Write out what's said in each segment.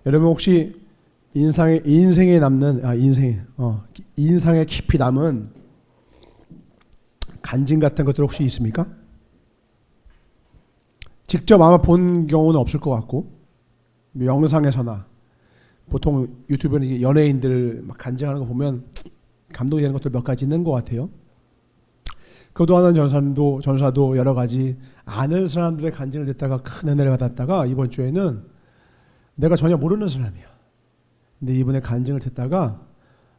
여러분 혹시 인생에 남는 인상에 깊이 남은 간증 같은 것들 혹시 있습니까? 직접 아마 본 경우는 없을 것 같고 영상에서나 보통 유튜브에 연예인들 막 간증하는 거 보면 감동이 되는 것들 몇 가지 있는 것 같아요. 교도하는 전사도 여러 가지 아는 사람들의 간증을 듣다가 큰 은혜를 받았다가 이번 주에는 내가 전혀 모르는 사람이야. 근데 이분의 간증을 듣다가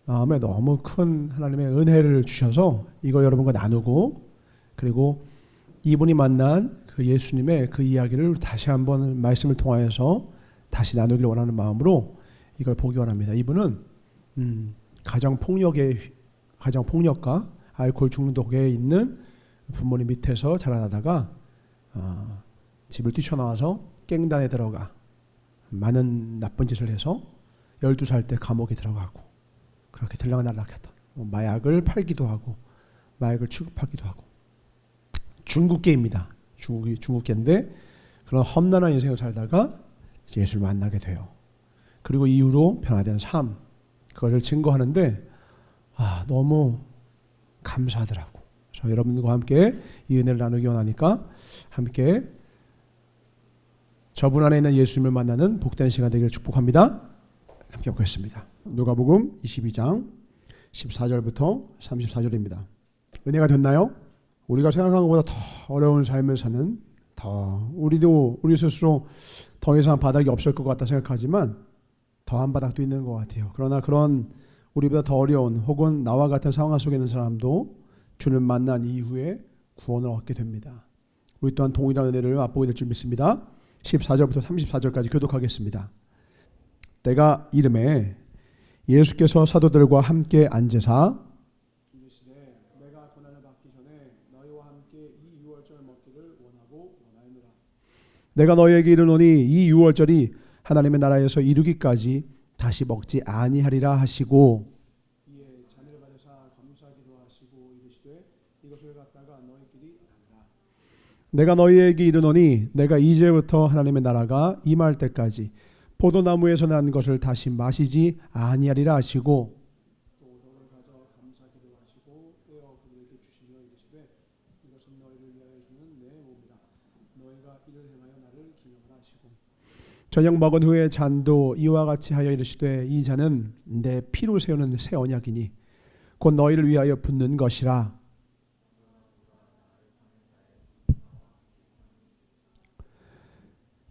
마음에 너무 큰 하나님의 은혜를 주셔서 이걸 여러분과 나누고 그리고 이분이 만난 그 예수님의 그 이야기를 다시 한번 말씀을 통하여서 다시 나누길 원하는 마음으로 이걸 보기 원합니다. 이분은 가정폭력과 알코올 중독에 있는 부모님 밑에서 자라나다가 집을 뛰쳐나와서 갱단에 들어가 많은 나쁜 짓을 해서 12살 때 감옥에 들어가고 그렇게 들락날락했던 마약을 팔기도 하고 마약을 취급하기도 하고 중국계입니다. 중국계인데 그런 험난한 인생을 살다가 예수를 만나게 돼요. 그리고 이후로 변화된 삶 그거를 증거하는데 너무 감사하더라고. 그래서 여러분들과 함께 이 은혜를 나누기 원하니까 함께 저분 안에 있는 예수님을 만나는 복된 시간 되기를 축복합니다. 함께 보겠습니다. 누가복음 22장 14절부터 34절입니다. 은혜가 됐나요? 우리가 생각한 것보다 더 어려운 삶을 사는 우리 스스로 더 이상 바닥이 없을 것 같다 생각하지만 더한 바닥도 있는 것 같아요. 그러나 그런 우리보다 더 어려운 혹은 나와 같은 상황 속에 있는 사람도 주를 만난 이후에 구원을 얻게 됩니다. 우리 또한 동일한 은혜를 맛보게 될 줄 믿습니다. 14절부터 34절까지 교독하겠습니다. 때가 이름에 예수께서 사도들과 함께 앉으사 이르시되 내가 고난을 받기 전에 너희와 함께 이 유월절 먹기를 원하노라. 내가 너희에게 이르노니 이 유월절이 하나님의 나라에서 이루기까지 다시 먹지 아니하리라 하시고 이에 잔을 받으사 감사기도 하시고 이르시되 이것을 갖다가 너희끼리 나누라. 내가 너희에게 이르노니 내가 이제부터 하나님의 나라가 임할 때까지 포도나무에서 난 것을 다시 마시지 아니하리라 하시고 또 돌을 가져 감사기도 하시고 떼어 그들에게 주시며 이르시되 이것은 너희를 위하여 주는 내 몸이라. 너희가 이를 행하여 나를 기념하라 하시고 저녁 먹은 후에 잔도 이와 같이 하여 이르시되 이 잔은 내 피로 세우는 새 언약이니 곧 너희를 위하여 붓는 것이라.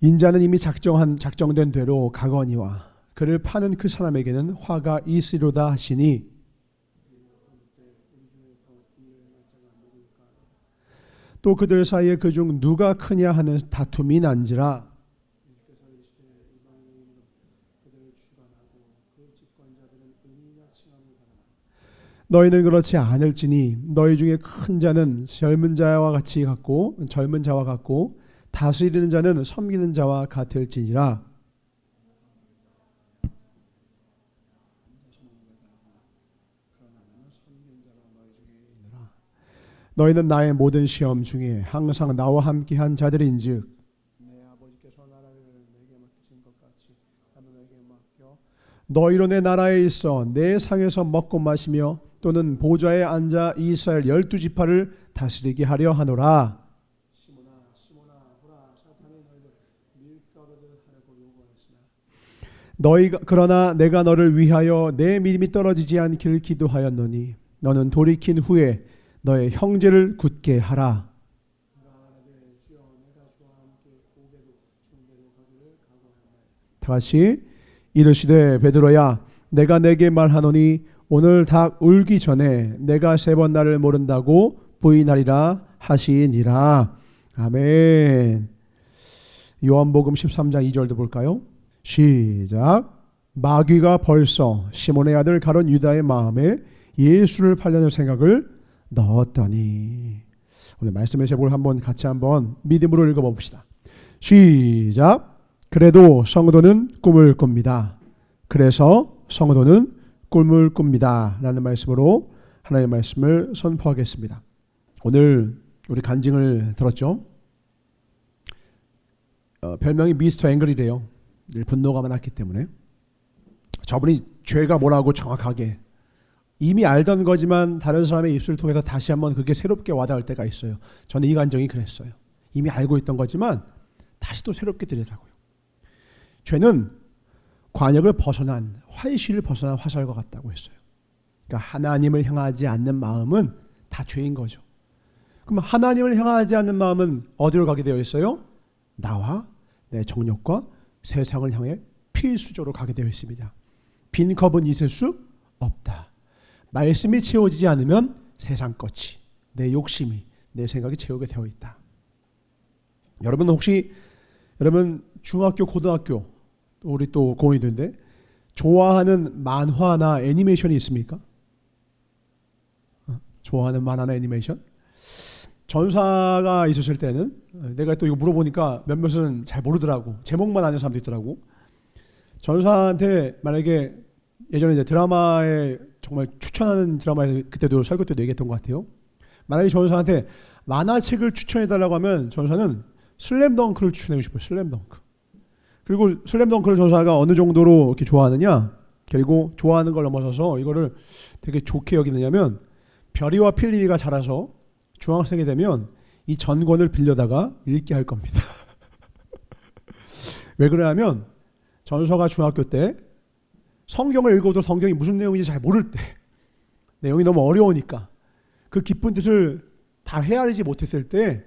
인자는 이미 작정된 대로 가거니와 그를 파는 그 사람에게는 화가 있으리로다 하시니 또 그들 사이에 그중 누가 크냐 하는 다툼이 난지라. 너희는 그렇지 않을지니 너희 중에 큰 자는 젊은 자와 같고 다스리는 자는 섬기는 자와 같을지니라. 너희는 나의 모든 시험 중에 항상 나와 함께한 자들인즉 내 아버지께서 나라를 내게 맡기신 것 같이 나도 너에게 맡겨 너희로 내 나라에 있어 내 상에서 먹고 마시며 또는 보좌에 앉아 이스라엘 12지파를 다스리게 하려 하노라. 그러나 내가 너를 위하여 내 믿음이 떨어지지 않기를 기도하였노니 너는 돌이킨 후에 너의 형제를 굳게 하라. 다시 이르시되 베드로야 내가 내게 말하노니 오늘 닭 울기 전에 내가 3번 나를 모른다고 부인하리라 하시니라. 아멘. 요한복음 13장 2절도 볼까요? 시작. 마귀가 벌써 시몬의 아들 가룟 유다의 마음에 예수를 팔려는 생각을 넣었더니. 오늘 말씀의 제목을 같이 한번 믿음으로 읽어봅시다. 시작. 그래도 성도는 꿈을 꿉니다. 그래서 성도는 꿈을 꿉니다. 라는 말씀으로 하나님의 말씀을 선포하겠습니다. 오늘 우리 간증을 들었죠? 별명이 미스터 앵글이래요. 늘 분노가 많았기 때문에 저분이 죄가 뭐라고 정확하게 이미 알던 거지만 다른 사람의 입술을 통해서 다시 한번 그게 새롭게 와닿을 때가 있어요. 저는 이 감정이 그랬어요. 이미 알고 있던 거지만 다시 또 새롭게 들리더라고요. 죄는 관역을 벗어난 활시를 벗어난 화살과 같다고 했어요. 그러니까 하나님을 향하지 않는 마음은 다 죄인 거죠. 그럼 하나님을 향하지 않는 마음은 어디로 가게 되어 있어요? 나와 내 정욕과 세상을 향해 필수적으로 가게 되어 있습니다. 빈 컵은 있을 수 없다. 말씀이 채워지지 않으면 세상 것이 내 욕심이 내 생각이 채우게 되어 있다. 여러분 혹시 중학교 고등학교 우리 또 고인인데 좋아하는 만화나 애니메이션이 있습니까? 좋아하는 만화나 애니메이션? 전사가 있었을 때는 내가 또 이거 물어보니까 몇몇은 잘 모르더라고. 제목만 아는 사람도 있더라고. 전사한테 만약에 예전에 이제 드라마에 정말 추천하는 드라마에서 그때도 설교 때도 얘기했던 것 같아요. 만약에 전사한테 만화책을 추천해달라고 하면 전사는 슬램덩크를 추천하고 싶어요. 슬램덩크. 그리고 슬램덩크를 전사가 어느 정도로 이렇게 좋아하느냐? 그리고 좋아하는 걸 넘어서서 이거를 되게 좋게 여기느냐면 별이와 필립이가 자라서 중학생이 되면 이 전권을 빌려다가 읽게 할 겁니다. 왜 그러냐면 전서가 중학교 때 성경을 읽어도 성경이 무슨 내용인지 잘 모를 때 내용이 너무 어려우니까 그 깊은 뜻을 다 헤아리지 못했을 때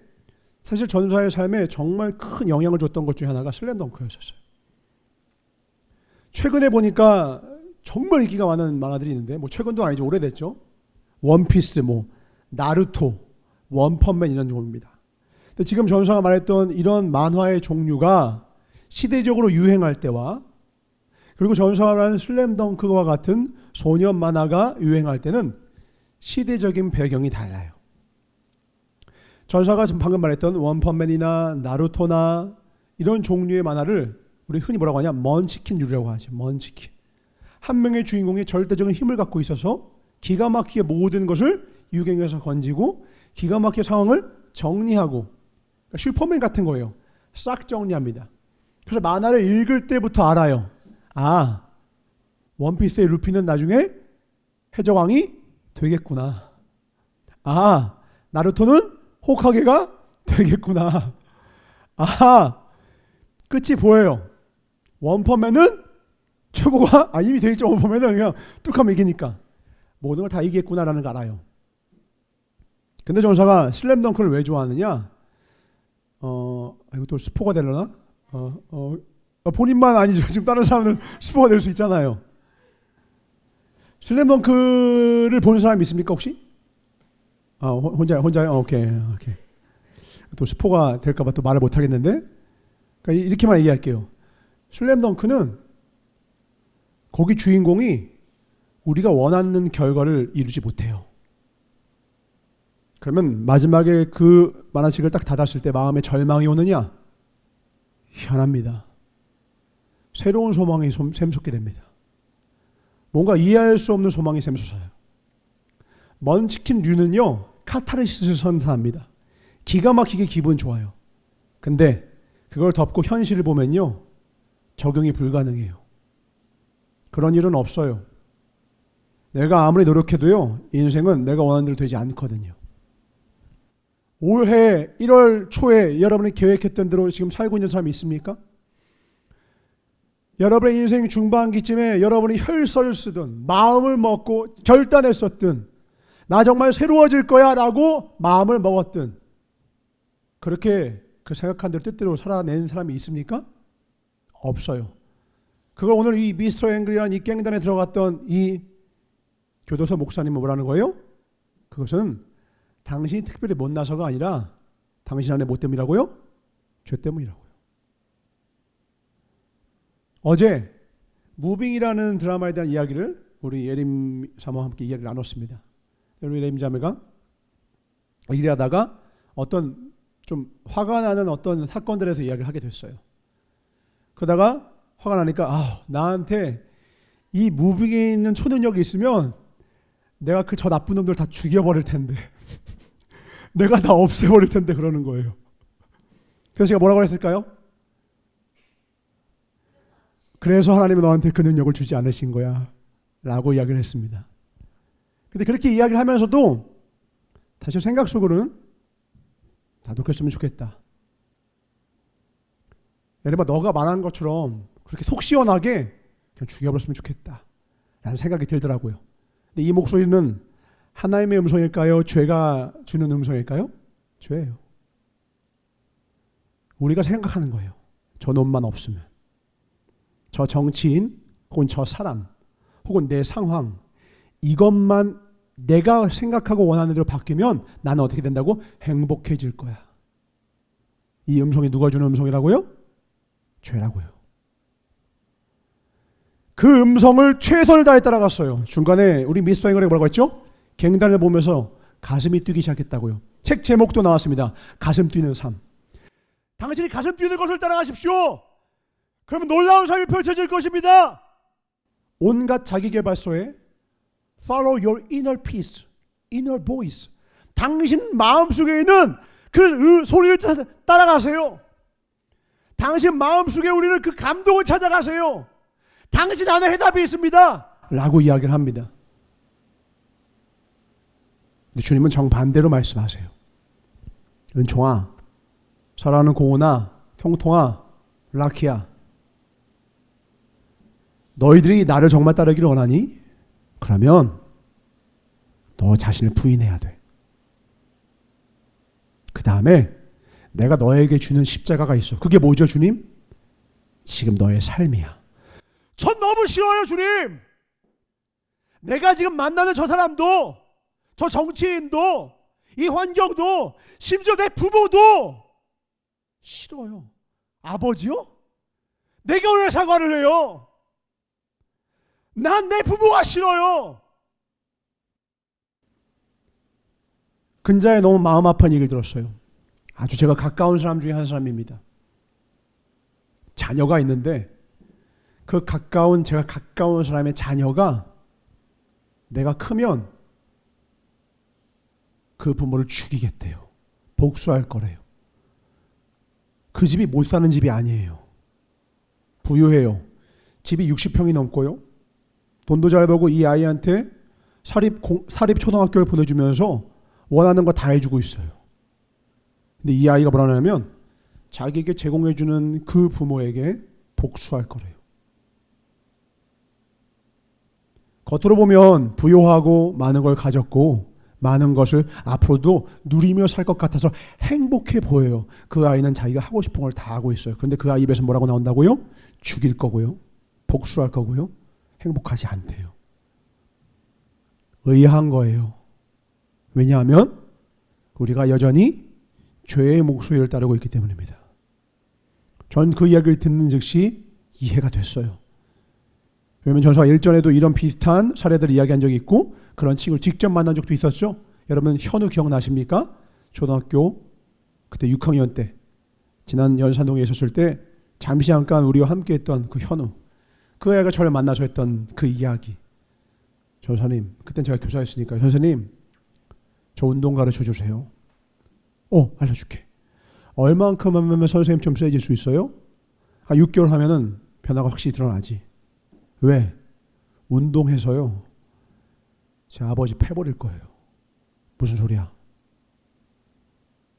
사실 전사의 삶에 정말 큰 영향을 줬던 것 중에 하나가 슬램덩크였었어요. 최근에 보니까 정말 인기가 많은 만화들이 있는데 뭐 최근도 아니죠. 오래됐죠. 원피스, 나루토, 원펀맨 이런 종류입니다. 근데 지금 전사가 말했던 이런 만화의 종류가 시대적으로 유행할 때와 그리고 전사가 말하는 슬램덩크와 같은 소년 만화가 유행할 때는 시대적인 배경이 달라요. 전사가 지금 방금 말했던 원펀맨이나 나루토나 이런 종류의 만화를 우리 흔히 뭐라고 하냐? 먼치킨류라고 하죠. 먼치킨. 한 명의 주인공이 절대적인 힘을 갖고 있어서 기가 막히게 모든 것을 유경에서 건지고 기가 막히게 상황을 정리하고 그러니까 슈퍼맨 같은 거예요. 싹 정리합니다. 그래서 만화를 읽을 때부터 알아요. 아, 원피스의 루피는 나중에 해적왕이 되겠구나. 아, 나루토는 호카게가 되겠구나. 아, 끝이 보여요. 원펀맨은 최고가 이미 돼 있죠. 원펀맨은 그냥 뚝하면 이기니까 모든 걸 다 이기겠구나라는 걸 알아요. 근데 전사가 슬램덩크를 왜 좋아하느냐? 이것도 스포가 되려나? 본인만 아니죠. 지금 다른 사람은 스포가 될 수 있잖아요. 슬램덩크를 본 사람 있습니까 혹시? 혼자요? 오케이. 또 스포가 될까봐 또 말을 못 하겠는데, 그러니까 이렇게만 얘기할게요. 슬램덩크는 거기 주인공이 우리가 원하는 결과를 이루지 못해요. 그러면 마지막에 그 만화책을 딱 닫았을 때 마음에 절망이 오느냐? 희한합니다. 새로운 소망이 샘솟게 됩니다. 뭔가 이해할 수 없는 소망이 샘솟아요. 먼치킨류는요 카타르시스를 선사합니다. 기가 막히게 기분 좋아요. 근데 그걸 덮고 현실을 보면요 적용이 불가능해요. 그런 일은 없어요. 내가 아무리 노력해도요 인생은 내가 원하는 대로 되지 않거든요. 올해 1월 초에 여러분이 계획했던 대로 지금 살고 있는 사람이 있습니까? 여러분의 인생 중반기쯤에 여러분이 혈서를 쓰든 마음을 먹고 결단했었든 나 정말 새로워질 거야 라고 마음을 먹었든 그렇게 그 생각한 대로 뜻대로 살아낸 사람이 있습니까? 없어요. 그걸 오늘 이 미스터 앵그리라는 이 깽단에 들어갔던 이 교도소 목사님은 뭐라는 거예요? 그것은 당신이 특별히 못나서가 아니라 당신 안에 뭐 때문이라고요? 죄 때문이라고요. 어제 무빙이라는 드라마에 대한 이야기를 우리 예림 사모와 함께 이야기를 나눴습니다. 우리 예림 자매가 일하다가 어떤 좀 화가 나는 어떤 사건들에서 이야기를 하게 됐어요. 그러다가 화가 나니까 나한테 이 무빙에 있는 초능력이 있으면 내가 저 나쁜 놈들 다 죽여버릴 텐데 내가 다 없애버릴 텐데 그러는 거예요. 그래서 제가 뭐라고 했을까요? 그래서 하나님은 너한테 그 능력을 주지 않으신 거야 라고 이야기를 했습니다. 근데 그렇게 이야기를 하면서도 다시 생각 속으로는 나도 그랬으면 좋겠다. 예를 들어 너가 말한 것처럼 그렇게 속 시원하게 그냥 죽여버렸으면 좋겠다 라는 생각이 들더라고요. 근데 이 목소리는 하나님의 음성일까요? 죄가 주는 음성일까요? 죄예요. 우리가 생각하는 거예요. 저 놈만 없으면, 저 정치인 혹은 저 사람 혹은 내 상황, 이것만 내가 생각하고 원하는 대로 바뀌면 나는 어떻게 된다고? 행복해질 거야. 이 음성이 누가 주는 음성이라고요? 죄라고요. 그 음성을 최선을 다해 따라갔어요. 중간에 우리 미스터 앵글이 뭐라고 했죠? 갱단을 보면서 가슴이 뛰기 시작했다고요. 책 제목도 나왔습니다. 가슴 뛰는 삶. 당신이 가슴 뛰는 것을 따라가십시오. 그러면 놀라운 삶이 펼쳐질 것입니다. 온갖 자기계발서에 Follow your inner peace, inner voice. 당신 마음속에 있는 그 소리를 따라가세요. 당신 마음속에 우리는 그 감동을 찾아가세요. 당신 안에 해답이 있습니다 라고 이야기를 합니다. 근데 주님은 정반대로 말씀하세요. 은총아, 사랑하는 고은아, 형통아, 라키야, 너희들이 나를 정말 따르기를 원하니? 그러면 너 자신을 부인해야 돼. 그 다음에 내가 너에게 주는 십자가가 있어. 그게 뭐죠, 주님? 지금 너의 삶이야. 전 너무 싫어요, 주님. 내가 지금 만나는 저 사람도, 저 정치인도, 이 환경도, 심지어 내 부모도 싫어요. 아버지요? 내가 왜 사과를 해요? 난 내 부모가 싫어요. 근자에 너무 마음 아픈 얘기를 들었어요. 아주 제가 가까운 사람 중에 한 사람입니다. 자녀가 있는데 제가 가까운 사람의 자녀가 내가 크면 그 부모를 죽이겠대요. 복수할 거래요. 그 집이 못 사는 집이 아니에요. 부유해요. 집이 60평이 넘고요. 돈도 잘 벌고 이 아이한테 사립 초등학교를 보내주면서 원하는 거 다 해주고 있어요. 근데 이 아이가 뭐라냐면 자기에게 제공해주는 그 부모에게 복수할 거래요. 겉으로 보면 부유하고 많은 걸 가졌고 많은 것을 앞으로도 누리며 살 것 같아서 행복해 보여요. 그 아이는 자기가 하고 싶은 걸 다 하고 있어요. 그런데 그 아이 입에서 뭐라고 나온다고요? 죽일 거고요. 복수할 거고요. 행복하지 않대요. 의아한 거예요. 왜냐하면 우리가 여전히 죄의 목소리를 따르고 있기 때문입니다. 전 그 이야기를 듣는 즉시 이해가 됐어요. 왜냐하면 전서가 1전에도 이런 비슷한 사례들을 이야기한 적이 있고 그런 친구를 직접 만난 적도 있었죠. 여러분 현우 기억나십니까? 초등학교 그때 6학년 때 지난 연산동에 있었을 때 잠시 잠깐 우리와 함께 했던 그 현우, 그 애가 저를 만나서 했던 그 이야기. 전사님, 그땐 제가 교사였으니까 선생님 저 운동 가르쳐 주세요. 알려줄게. 얼만큼 하면 선생님 좀 세질 수 있어요? 6개월 하면은 변화가 확실히 드러나지. 왜? 운동해서요. 제 아버지 패버릴 거예요. 무슨 소리야?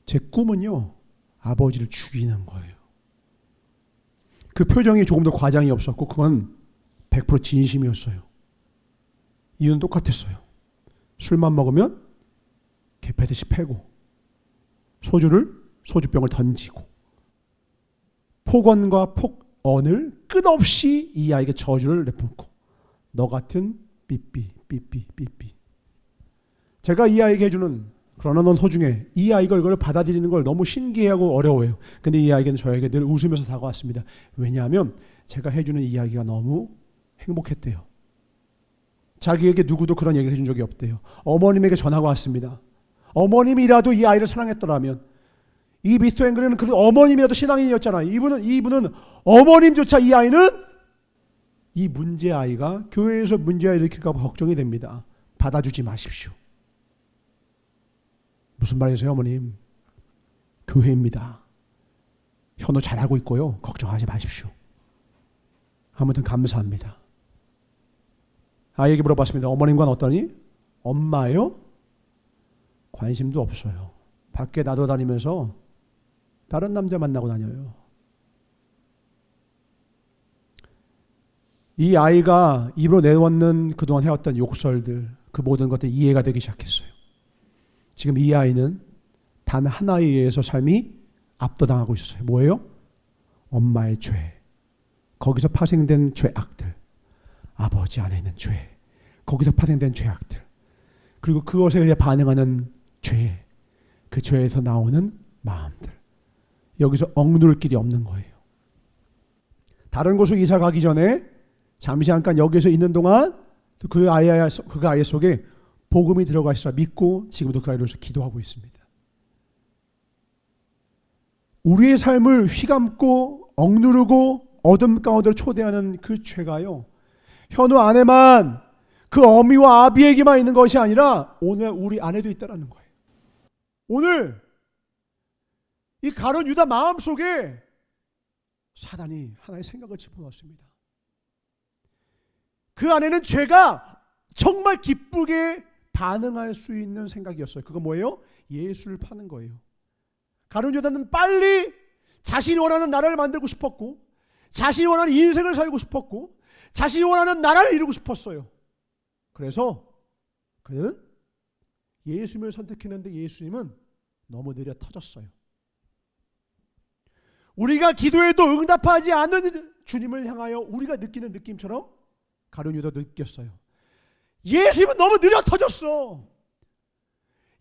제 꿈은요. 아버지를 죽이는 거예요. 그 표정이 조금 더 과장이 없었고 그건 100% 진심이었어요. 이유는 똑같았어요. 술만 먹으면 개패듯이 패고 소주병을 던지고 폭언과 폭언을 끝없이 이 아이에게 저주를 내뿜고 너 같은 삐삐. 제가 이 아이에게 해주는 그러나 넌 소중해. 이 아이가 이걸 받아들이는 걸 너무 신기하고 어려워해요. 근데 이 아이에게는 저에게 늘 웃으면서 다가왔습니다. 왜냐하면 제가 해주는 이야기가 너무 행복했대요. 자기에게 누구도 그런 얘기를 해준 적이 없대요. 어머님에게 전화가 왔습니다. 어머님이라도 이 아이를 사랑했더라면, 이 미스터 앵글은 그 어머님이라도 신앙인이었잖아요. 이분은 어머님조차 이 아이는 이 문제 아이가 교회에서 문제아 일으킬까 봐 걱정이 됩니다. 받아주지 마십시오. 무슨 말이세요, 어머님? 교회입니다. 현우 잘하고 있고요. 걱정하지 마십시오. 아무튼 감사합니다. 아이에게 물어봤습니다. 어머님과는 어떠니? 엄마요? 관심도 없어요. 밖에 나돌아다니면서 다른 남자 만나고 다녀요. 이 아이가 입으로 내놓는 그동안 해왔던 욕설들, 그 모든 것들이 이해가 되기 시작했어요. 지금 이 아이는 단 하나에 의해서 삶이 압도당하고 있었어요. 뭐예요? 엄마의 죄, 거기서 파생된 죄악들, 아버지 안에 있는 죄, 거기서 파생된 죄악들, 그리고 그것에 의해 반응하는 죄, 그 죄에서 나오는 마음들, 여기서 억누를 길이 없는 거예요. 다른 곳으로 이사 가기 전에 잠시 잠깐 여기서 있는 동안 그 아이 속에 복음이 들어가 있어 믿고 지금도 그 아이를 위해서 기도하고 있습니다. 우리의 삶을 휘감고 억누르고 어둠 가운데로 초대하는 그 죄가요, 현우 안에만, 그 어미와 아비에게만 있는 것이 아니라 오늘 우리 안에도 있다는 거예요. 오늘 이 가룟 유다 마음속에 사단이 하나의 생각을 집어넣었습니다. 그 안에는 죄가 정말 기쁘게 반응할 수 있는 생각이었어요. 그거 뭐예요? 예수를 파는 거예요. 가룟 유다는 빨리 자신이 원하는 나라를 만들고 싶었고, 자신이 원하는 인생을 살고 싶었고, 자신이 원하는 나라를 이루고 싶었어요. 그래서 그는 예수님을 선택했는데 예수님은 너무 느려 터졌어요. 우리가 기도해도 응답하지 않는 주님을 향하여 우리가 느끼는 느낌처럼 가룟 유다도 느꼈어요. 예수님은 너무 느려 터졌어.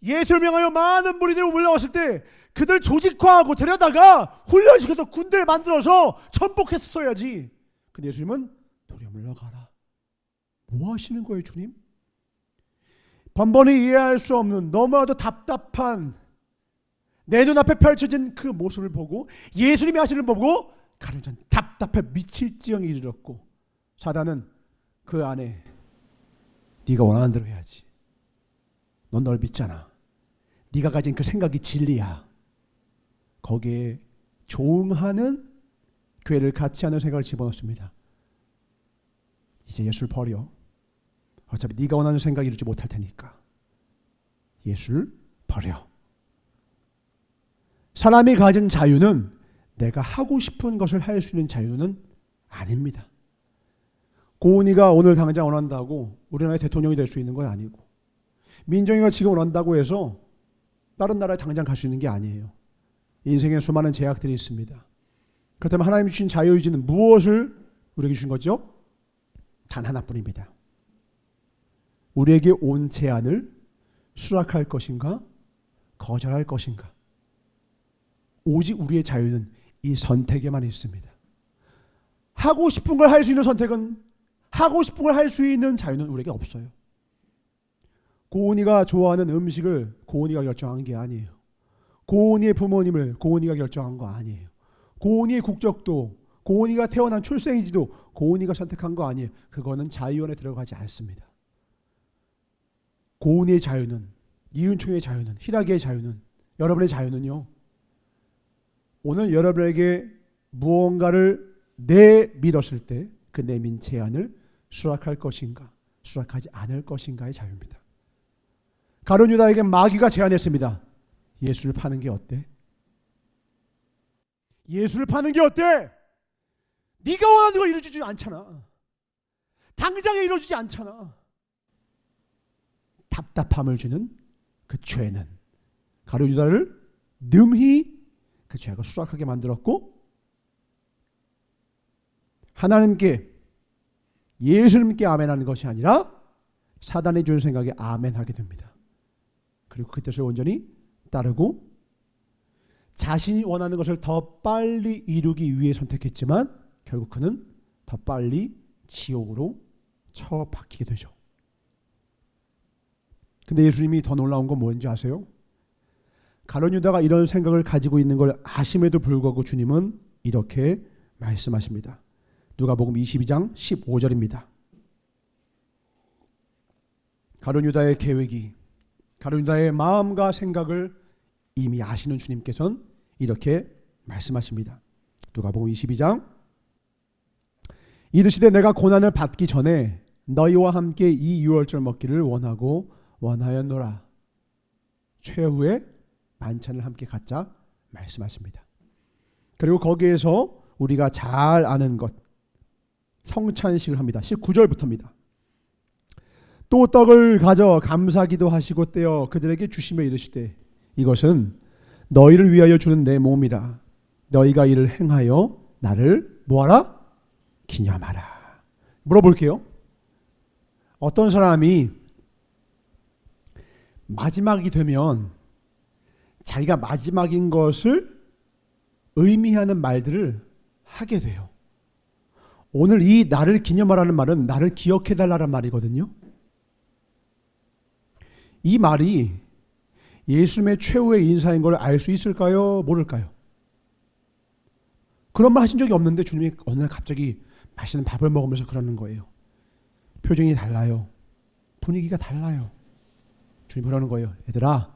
예수를 향하여 많은 무리들이 몰려왔을 때 그들 조직화하고 데려다가 훈련시켜서 군대를 만들어서 전복했어야지. 근데 예수님은 도리어 물러가라. 뭐 하시는 거예요, 주님? 번번이 이해할 수 없는 너무나도 답답한 내 눈앞에 펼쳐진 그 모습을 보고 예수님이 하시는 걸 보고 가룟 유다는 답답해 미칠 지경에 이르렀고, 사단은 그 안에 네가 원하는 대로 해야지. 넌 널 믿잖아. 네가 가진 그 생각이 진리야. 거기에 조응하는 교회를 같이 하는 생각을 집어넣습니다. 이제 예수를 버려. 어차피 네가 원하는 생각 이루지 못할 테니까 예수를 버려. 사람이 가진 자유는 내가 하고 싶은 것을 할 수 있는 자유는 아닙니다. 고은이가 오늘 당장 원한다고 우리나라의 대통령이 될 수 있는 건 아니고, 민정이가 지금 원한다고 해서 다른 나라에 당장 갈 수 있는 게 아니에요. 인생에 수많은 제약들이 있습니다. 그렇다면 하나님이 주신 자유의지는 무엇을 우리에게 주신 거죠? 단 하나뿐입니다. 우리에게 온 제안을 수락할 것인가 거절할 것인가. 오직 우리의 자유는 이 선택에만 있습니다. 하고 싶은 걸 할 수 있는 선택은, 하고 싶은 걸 할 수 있는 자유는 우리에게 없어요. 고은이가 좋아하는 음식을 고은이가 결정한 게 아니에요. 고은이의 부모님을 고은이가 결정한 거 아니에요. 고은이의 국적도, 고은이가 태어난 출생지도 고은이가 선택한 거 아니에요. 그거는 자유원에 들어가지 않습니다. 고은이의 자유는, 이은총의 자유는, 희락의 자유는, 여러분의 자유는요, 오늘 여러분에게 무언가를 내밀었을 때 그 내민 제안을 수락할 것인가 수락하지 않을 것인가의 자유입니다. 가룟 유다에게 마귀가 제안했습니다. 예수를 파는 게 어때? 예수를 파는 게 어때? 네가 원하는 거 이루어지지 않잖아. 당장에 이루어지지 않잖아. 답답함을 주는 그 죄는 가룟 유다를 능히 그 죄가 수락하게 만들었고, 하나님께 예수님께 아멘하는 것이 아니라 사단이 주는 생각에 아멘하게 됩니다. 그리고 그 뜻을 온전히 따르고 자신이 원하는 것을 더 빨리 이루기 위해 선택했지만 결국 그는 더 빨리 지옥으로 처박히게 되죠. 근데 예수님이 더 놀라운 건 뭔지 아세요? 가룟 유다가 이런 생각을 가지고 있는 걸 아심에도 불구하고 주님은 이렇게 말씀하십니다. 누가복음 22장 15절입니다. 가룟 유다의 계획이, 가룟 유다의 마음과 생각을 이미 아시는 주님께서는 이렇게 말씀하십니다. 누가복음 22장 이르시되 내가 고난을 받기 전에 너희와 함께 이 유월절 먹기를 원하였노라. 최후의 만찬을 함께 갖자 말씀하십니다. 그리고 거기에서 우리가 잘 아는 것 성찬식을 합니다. 19절부터입니다. 또 떡을 가져 감사기도 하시고 떼어 그들에게 주시며 이르시되 이것은 너희를 위하여 주는 내 몸이라. 너희가 이를 행하여 나를 뭐하라? 기념하라. 물어볼게요. 어떤 사람이 마지막이 되면 자기가 마지막인 것을 의미하는 말들을 하게 돼요. 오늘 이 나를 기념하라는 말은 나를 기억해달라는 말이거든요. 이 말이 예수님의 최후의 인사인 걸 알 수 있을까요? 모를까요? 그런 말 하신 적이 없는데 주님이 어느 날 갑자기 맛있는 밥을 먹으면서 그러는 거예요. 표정이 달라요. 분위기가 달라요. 주님이 그러는 거예요. 얘들아,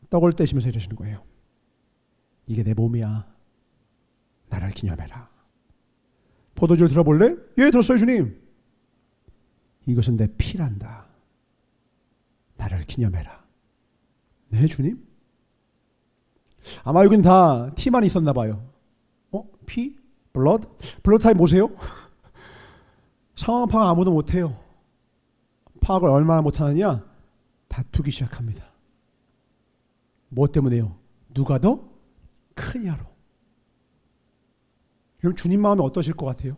떡을 떼시면서 이러시는 거예요. 이게 내 몸이야. 나를 기념해라. 포도주를 들어볼래? 예, 들었어요 주님. 이것은 내 피란다. 나를 기념해라. 네 주님? 아마 여긴 다 티만 있었나 봐요. 피? 블러드? 블러드 타입 뭐세요? 상황 파악 아무도 못해요. 파악을 얼마나 못하느냐? 다투기 시작합니다. 뭐 때문에요? 누가 더 크냐로. 그럼 주님 마음이 어떠실 것 같아요?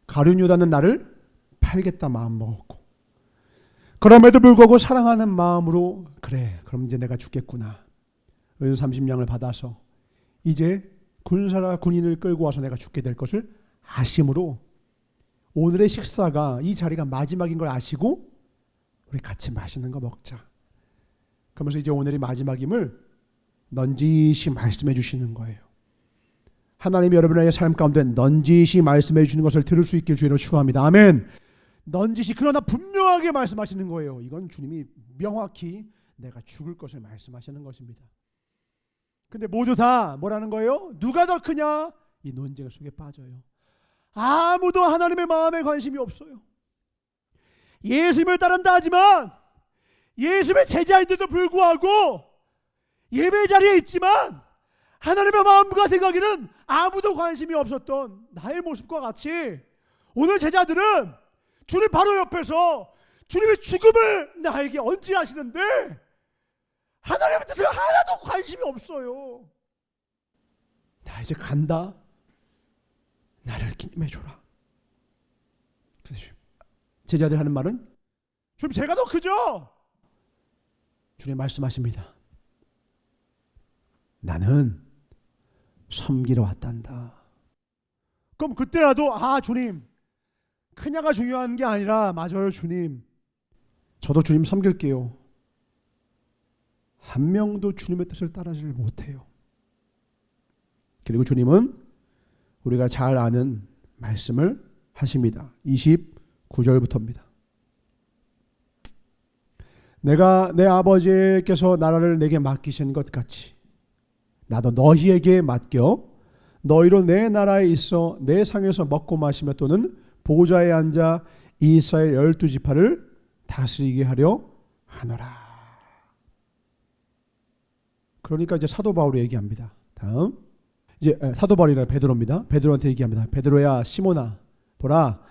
가룟 유다는 나를 팔겠다 마음 먹었고, 그럼에도 불구하고 사랑하는 마음으로 그래 그럼 이제 내가 죽겠구나. 은 30냥을 받아서 이제 군인을 끌고 와서 내가 죽게 될 것을 아심으로 오늘의 식사가 이 자리가 마지막인 걸 아시고 우리 같이 맛있는 거 먹자. 그러면서 이제 오늘이 마지막임을 넌지시 말씀해 주시는 거예요. 하나님이 여러분의 삶 가운데 넌지시 말씀해 주시는 것을 들을 수 있길 주의로 축원합니다. 아멘. 넌지시 그러나 분명하게 말씀하시는 거예요. 이건 주님이 명확히 내가 죽을 것을 말씀하시는 것입니다. 근데 모두 다 뭐라는 거예요? 누가 더 크냐? 이 논쟁 속에 빠져요. 아무도 하나님의 마음에 관심이 없어요. 예수님을 따른다 하지만 예수님의 제자인데도 불구하고 예배 자리에 있지만 하나님의 마음과 생각에는 아무도 관심이 없었던 나의 모습과 같이 오늘 제자들은 주님 바로 옆에서 주님의 죽음을 나에게 언지하시는데 하나님의 뜻을 하나도 관심이 없어요. 나 이제 간다. 나를 기념해줘라. 제자들 하는 말은 주님 제가 더 크죠? 주님 말씀하십니다. 나는 섬기러 왔단다. 그럼 그때라도 주님 크냐가 중요한 게 아니라 맞아요 주님. 저도 주님 섬길게요. 한 명도 주님의 뜻을 따르지 못해요. 그리고 주님은 우리가 잘 아는 말씀을 하십니다. 29절부터입니다. 내가 내 아버지께서 나라를 내게 맡기신 것 같이 나도 너희에게 맡겨 너희로 내 나라에 있어 내 상에서 먹고 마시며 또는 보좌에 앉아 이스라엘 12지파를 다스리게 하려 하노라. 그러니까 이제 사도 바울이 얘기합니다. 다음 이제 사도 바울이라 베드로입니다. 베드로한테 얘기합니다. 베드로야 시몬아 보라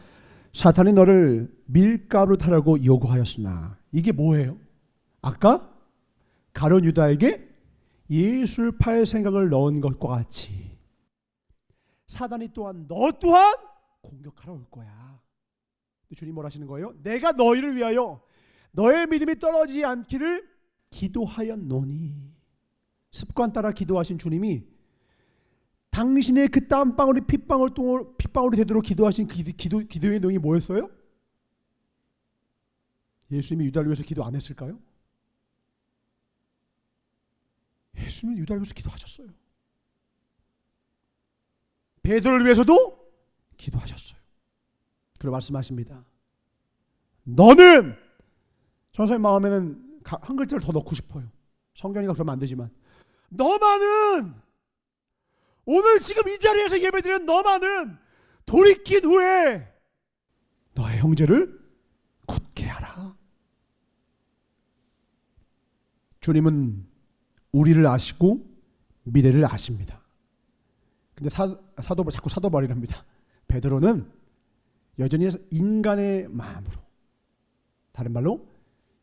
사탄이 너를 밀가루 타라고 요구하였으나 이게 뭐예요? 아까 가룟 유다에게 예수를 팔 생각을 넣은 것과 같이 사단이 또한 너 또한 공격하러 올 거야. 주님 뭐라 하시는 거예요? 내가 너희를 위하여 너의 믿음이 떨어지지 않기를 기도하였노니. 습관 따라 기도하신 주님이 당신의 그 땀방울이 핏방울이 되도록 기도하신 기도의 내용이 뭐였어요? 예수님이 유다를 위해서 기도 안 했을까요? 예수님은 유다를 위해서 기도하셨어요. 베드로를 위해서도 기도하셨어요. 그리고 말씀하십니다. 너는 전사의 마음에는 한 글자를 더 넣고 싶어요. 성경이가 그러면 안 되지만 너만은 오늘 지금 이 자리에서 예배드리는 너만은 돌이킨 후에 너의 형제를 굳게 하라. 주님은 우리를 아시고 미래를 아십니다. 근데 자꾸 사도바울이랍니다. 베드로는 여전히 인간의 마음으로, 다른 말로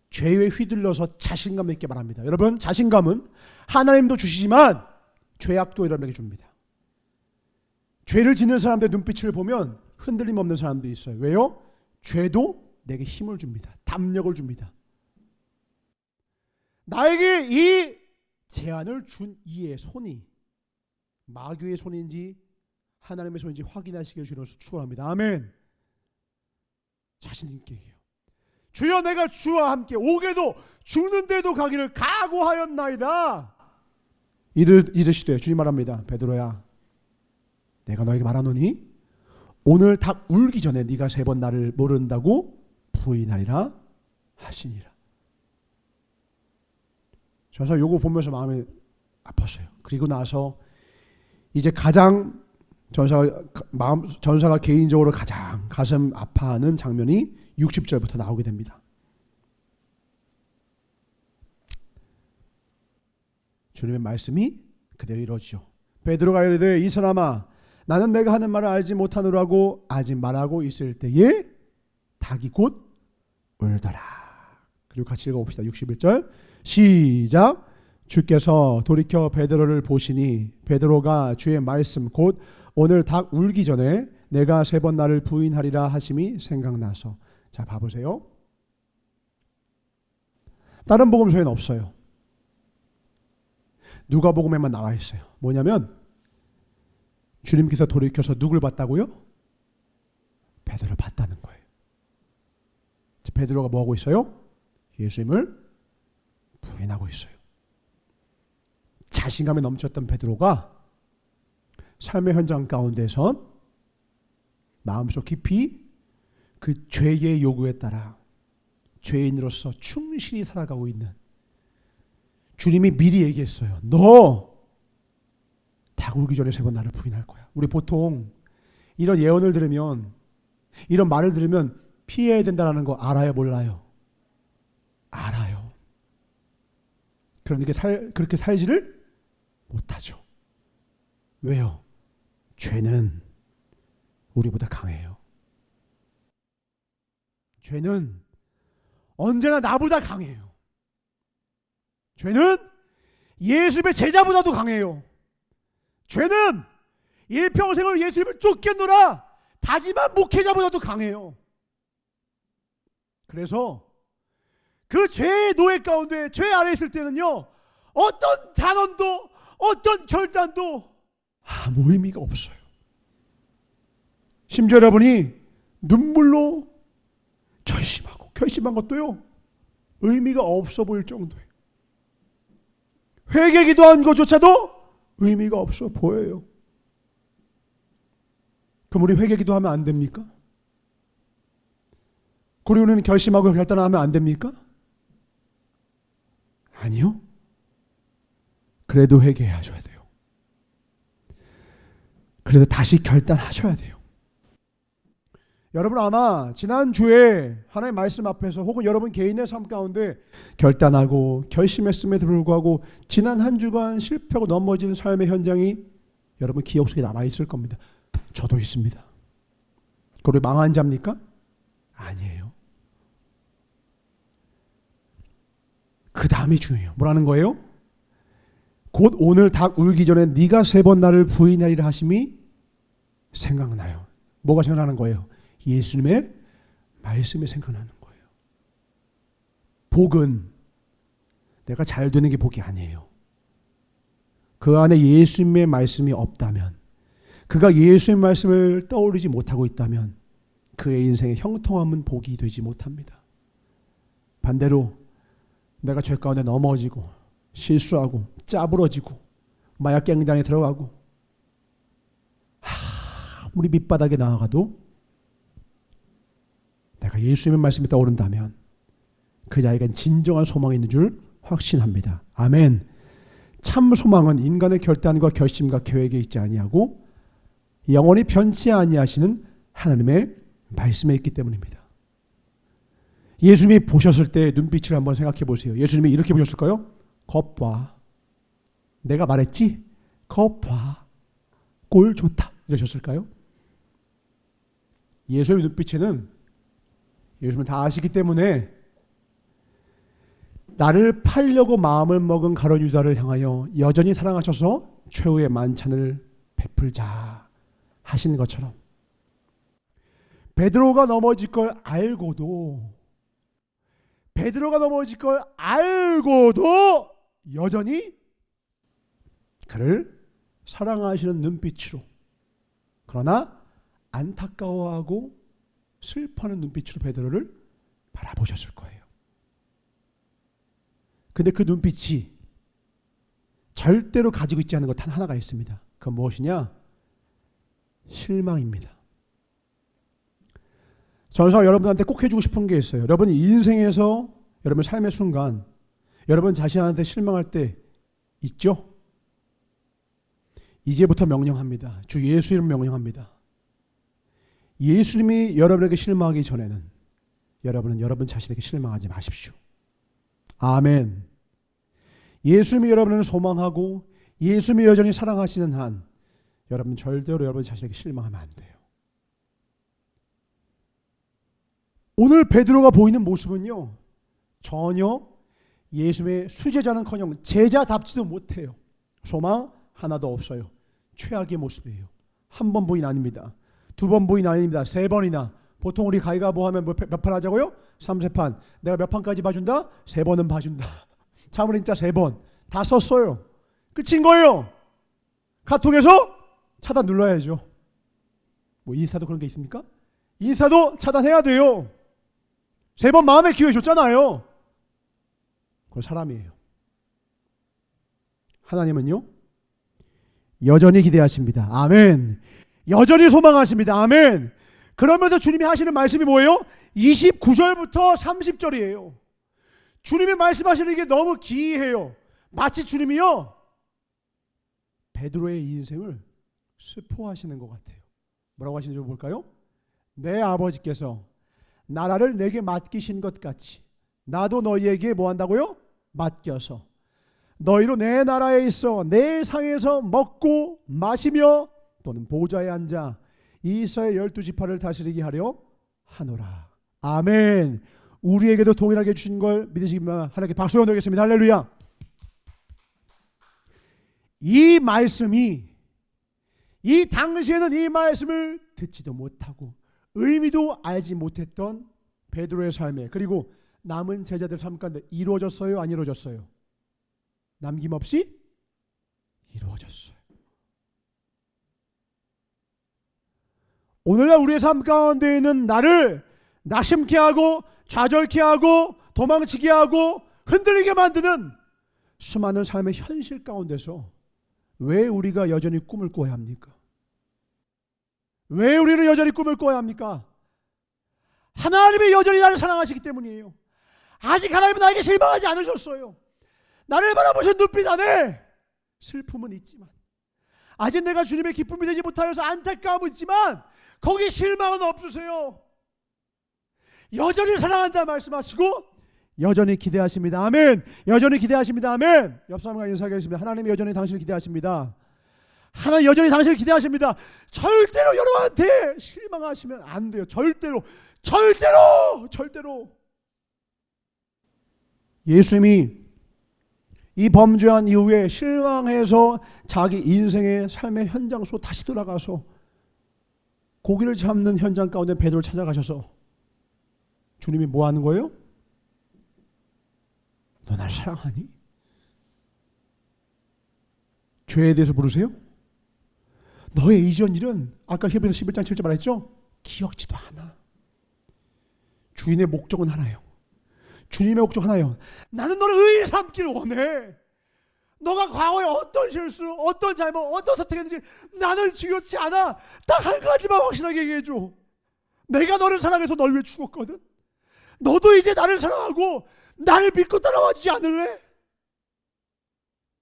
죄에 휘둘려서 자신감 있게 말합니다. 여러분, 자신감은 하나님도 주시지만 죄악도 여러분에게 줍니다. 죄를 짓는 사람들의 눈빛을 보면 흔들림 없는 사람도 있어요. 왜요? 죄도 내게 힘을 줍니다. 담력을 줍니다. 나에게 이 제안을 준 이의 손이 마귀의 손인지 하나님의 손인지 확인하시길 주로 축원합니다. 아멘. 자신 있게 얘기해요. 주여, 내가 주와 함께 오게도 죽는데도 가기를 각오하였나이다. 이르시되 주님 말합니다. 베드로야, 내가 너에게 말하노니 오늘 닭 울기 전에 네가 3번 나를 모른다고 부인하리라 하시니라. 저서 요거 보면서 마음이 아팠어요. 그리고 나서 이제 가장 전사가 개인적으로 가장 가슴 아파하는 장면이 60절부터 나오게 됩니다. 주님의 말씀이 그대로 이루어지죠. 베드로가 이르되 이 사람아, 나는 내가 하는 말을 알지 못하노라고 아직 말하고 있을 때에 닭이 곧 울더라. 그리고 같이 읽어봅시다. 61절 시작. 주께서 돌이켜 베드로를 보시니 베드로가 주의 말씀 곧 오늘 닭 울기 전에 내가 3번 나를 부인하리라 하심이 생각나서. 자, 봐보세요. 다른 복음서에는 없어요. 누가복음에만 나와 있어요. 뭐냐면 주님께서 돌이켜서 누굴 봤다고요? 베드로를 봤다는 거예요. 베드로가 뭐하고 있어요? 예수님을 부인하고 있어요. 자신감에 넘쳤던 베드로가 삶의 현장 가운데선 마음속 깊이 그 죄의 요구에 따라 죄인으로서 충실히 살아가고 있는, 주님이 미리 얘기했어요. 너 닭 울기 전에 3번 나를 부인할 거야. 우리 보통 이런 예언을 들으면, 이런 말을 들으면 피해야 된다는 거 알아요, 몰라요? 알아요. 그러니까 그렇게 살지를 못하죠. 왜요? 죄는 우리보다 강해요. 죄는 언제나 나보다 강해요. 죄는 예수님의 제자보다도 강해요. 죄는 일평생을 예수님을 쫓겠노라 다짐한 목회자보다도 강해요. 그래서 그 죄의 노예 가운데, 죄 아래 있을 때는요, 어떤 단언도 어떤 결단도 아무 의미가 없어요. 심지어 여러분이 눈물로 결심한 것도요, 의미가 없어 보일 정도예요. 회개 기도한 것조차도 의미가 없어 보여요. 그럼 우리 회개 기도하면 안 됩니까? 그리고 우리는 결심하고 결단하면 안 됩니까? 아니요. 그래도 회개하셔야 돼요. 그래도 다시 결단하셔야 돼요. 여러분 아마 지난주에 하나님의 말씀 앞에서 혹은 여러분 개인의 삶 가운데 결단하고 결심했음에도 불구하고 지난 한 주간 실패하고 넘어지는 삶의 현장이 여러분 기억 속에 남아있을 겁니다. 저도 있습니다. 그걸 망한 자입니까? 아니에요. 그 다음이 중요해요. 뭐라는 거예요? 곧 오늘 닭 울기 전에 네가 3번 나를 부인하리라 하심이 생각나요. 뭐가 생각나는 거예요? 예수님의 말씀이 생각나는 거예요. 복은 내가 잘 되는 게 복이 아니에요. 그 안에 예수님의 말씀이 없다면, 그가 예수님의 말씀을 떠올리지 못하고 있다면 그의 인생의 형통함은 복이 되지 못합니다. 반대로 내가 죄 가운데 넘어지고 실수하고 짜부러지고 마약 갱단에 들어가고 아무리 밑바닥에 나아가도 내가 예수님의 말씀이 떠오른다면 그 자에겐 진정한 소망이 있는 줄 확신합니다. 아멘. 참 소망은 인간의 결단과 결심과 계획에 있지 아니하고 영원히 변치 아니하시는 하나님의 말씀에 있기 때문입니다. 예수님이 보셨을 때 눈빛을 한번 생각해 보세요. 예수님이 이렇게 보셨을까요? 겁 봐. 내가 말했지? 겁 봐. 꼴 좋다. 이러셨을까요? 예수의 눈빛에는 예수님은 다 아시기 때문에 나를 팔려고 마음을 먹은 가룟 유다를 향하여 여전히 사랑하셔서 최후의 만찬을 베풀자 하신 것처럼 베드로가 넘어질 걸 알고도 여전히 그를 사랑하시는 눈빛으로, 그러나 안타까워하고 슬퍼하는 눈빛으로 베드로를 바라보셨을 거예요. 근데 그 눈빛이 절대로 가지고 있지 않은 것 단 하나가 있습니다. 그건 무엇이냐? 실망입니다. 저는 여러분한테 꼭 해주고 싶은 게 있어요. 여러분이 인생에서 여러분 삶의 순간 여러분 자신한테 실망할 때 있죠? 이제부터 명령합니다. 주 예수 이름 명령합니다. 예수님이 여러분에게 실망하기 전에는 여러분은 여러분 자신에게 실망하지 마십시오. 아멘. 예수님이 여러분을 소망하고 예수님이 여전히 사랑하시는 한 여러분 절대로 여러분 자신에게 실망하면 안 돼요. 오늘 베드로가 보이는 모습은요, 전혀 예수님의 수제자는커녕 제자답지도 못해요. 소망 하나도 없어요. 최악의 모습이에요. 한 번 부인 아닙니다. 두 번 부인 아닙니다. 세 번이나. 보통 우리 가위바위보 하면 몇 판 하자고요? 3세판. 내가 몇 판까지 봐준다? 3번은 봐준다. 참으로 진짜 3번. 다 썼어요. 끝인 거예요. 카톡에서 차단 눌러야죠. 뭐 인스타도 그런 게 있습니까? 인스타도 차단해야 돼요. 3번 마음의 기회 줬잖아요. 그건 사람이에요. 하나님은요, 여전히 기대하십니다. 아멘. 여전히 소망하십니다. 아멘. 그러면서 주님이 하시는 말씀이 뭐예요? 29절부터 30절이에요. 주님이 말씀하시는 게 너무 기이해요. 마치 주님이요, 베드로의 인생을 스포하시는 것 같아요. 뭐라고 하시는지 볼까요? 내 아버지께서 나라를 내게 맡기신 것 같이 나도 너희에게 뭐 한다고요? 맡겨서 너희로 내 나라에 있어 내 상에서 먹고 마시며 또는 보좌에 앉아 이스라엘 12지파를 다스리게 하려 하노라. 아멘. 우리에게도 동일하게 주신 걸 믿으시기만 하나님께 박수 드리겠습니다. 할렐루야. 이 말씀이, 이 당시에는 이 말씀을 듣지도 못하고 의미도 알지 못했던 베드로의 삶에, 그리고 남은 제자들 삶 가운데 이루어졌어요? 안 이루어졌어요? 남김없이 이루어졌어요. 오늘날 우리의 삶 가운데 있는 나를 낙심케 하고 좌절케 하고 도망치게 하고 흔들리게 만드는 수많은 삶의 현실 가운데서 왜 우리가 여전히 꿈을 꿔야 합니까? 왜 우리는 여전히 꿈을 꿔야 합니까? 하나님이 여전히 나를 사랑하시기 때문이에요. 아직 하나님은 나에게 실망하지 않으셨어요. 나를 바라보신 눈빛 안에 슬픔은 있지만, 아직 내가 주님의 기쁨이 되지 못하여서 안타까움은 있지만 거기 실망은 없으세요. 여전히 사랑한다 말씀하시고 여전히 기대하십니다. 아멘. 여전히 기대하십니다. 아멘. 옆 사람과 인사하겠습니다. 하나님이 여전히 당신을 기대하십니다. 하나님 여전히 당신을 기대하십니다. 절대로 여러분한테 실망하시면 안 돼요. 절대로. 예수님이 이 범죄한 이후에 실망해서 자기 인생의 삶의 현장 속으로 다시 돌아가서 고기를 잡는 현장 가운데 베드로를 찾아가셔서 주님이 뭐 하는 거예요? 너 날 사랑하니? 죄에 대해서 물으세요? 너의 이전 일은 아까 히브리서 11장 7절 말했죠? 기억지도 않아. 주인의 목적은 하나예요. 주님의 목적 하나예요. 나는 너를 의인 삼기를 원해. 너가 과거에 어떤 실수, 어떤 잘못, 어떤 선택했는지 나는 중요치 않아. 딱 한 가지만 확실하게 얘기해줘. 내가 너를 사랑해서 널 위해 죽었거든. 너도 이제 나를 사랑하고 나를 믿고 따라와주지 않을래?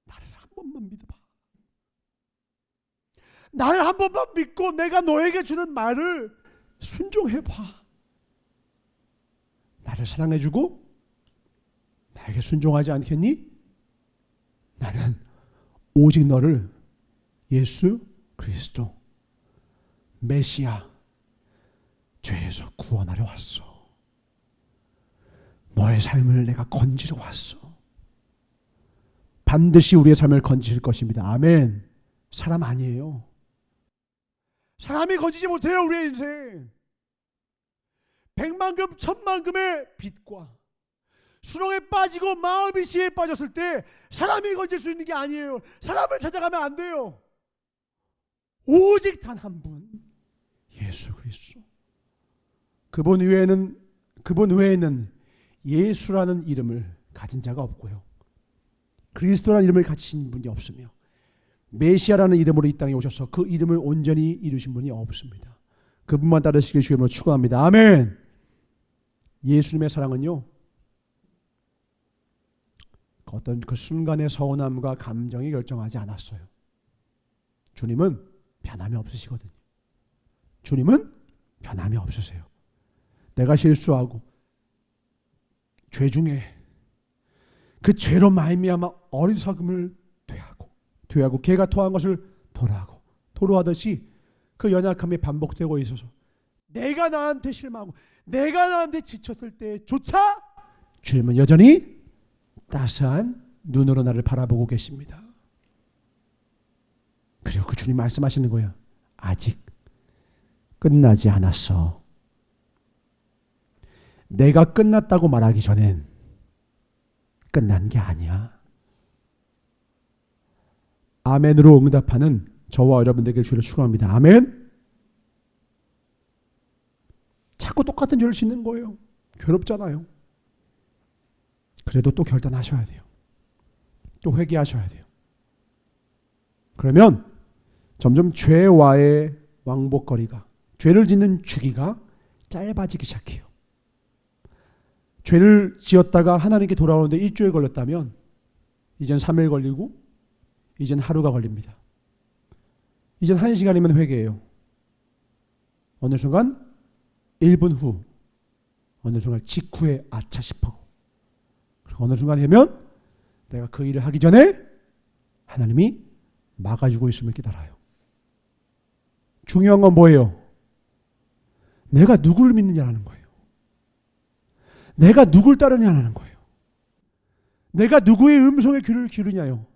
나를 한 번만 믿어봐. 나를 한 번만 믿고 내가 너에게 주는 말을 순종해봐. 나를 사랑해주고 나에게 순종하지 않겠니? 나는 오직 너를 예수 그리스도 메시아 죄에서 구원하려 왔어. 너의 삶을 내가 건지러 왔어. 반드시 우리의 삶을 건지실 것입니다. 아멘. 사람 아니에요. 사람이 건지지 못해요. 우리의 인생. 100만금 1000만금의 빚과 수렁에 빠지고 마음이 시에 빠졌을 때 사람이 건질 수 있는 게 아니에요. 사람을 찾아가면 안 돼요. 오직 단 한 분, 예수 그리스도. 그분 외에는 예수라는 이름을 가진 자가 없고요, 그리스도라는 이름을 가지신 분이 없으며, 메시아라는 이름으로 이 땅에 오셔서 그 이름을 온전히 이루신 분이 없습니다. 그분만 따르시길 주님으로 축원합니다. 아멘. 예수님의 사랑은요, 어떤 그 순간의 서운함과 감정이 결정하지 않았어요. 주님은 변함이 없으시거든요. 주님은 변함이 없으세요. 내가 실수하고 죄 중에 그 죄로 말미암아 어리석음을 퇴하고 개가 토한 것을 토로하듯이 그 연약함이 반복되고 있어서 내가 나한테 실망하고 내가 나한테 지쳤을 때조차 주님은 여전히 따스한 눈으로 나를 바라보고 계십니다. 그리고 그 주님 말씀하시는 거예요. 아직 끝나지 않았어. 내가 끝났다고 말하기 전엔 끝난 게 아니야. 아멘으로 응답하는 저와 여러분들에게 주를 축원합니다. 아멘. 자꾸 똑같은 죄를 짓는 거예요. 괴롭잖아요. 그래도 또 결단하셔야 돼요. 또 회개하셔야 돼요. 그러면 점점 죄와의 왕복거리가, 죄를 짓는 주기가 짧아지기 시작해요. 죄를 지었다가 하나님께 돌아오는데 일주일 걸렸다면 이젠 3일 걸리고 이젠 하루가 걸립니다. 이젠 1시간이면 회개해요. 어느 순간 1분 후, 어느 순간 직후에 아차 싶어. 그리고 어느 순간 되면 내가 그 일을 하기 전에 하나님이 막아주고 있음을 깨달아요. 중요한 건 뭐예요? 내가 누구를 믿느냐라는 거예요. 내가 누굴 따르냐라는 거예요. 내가 누구의 음성에 귀를 기르냐요.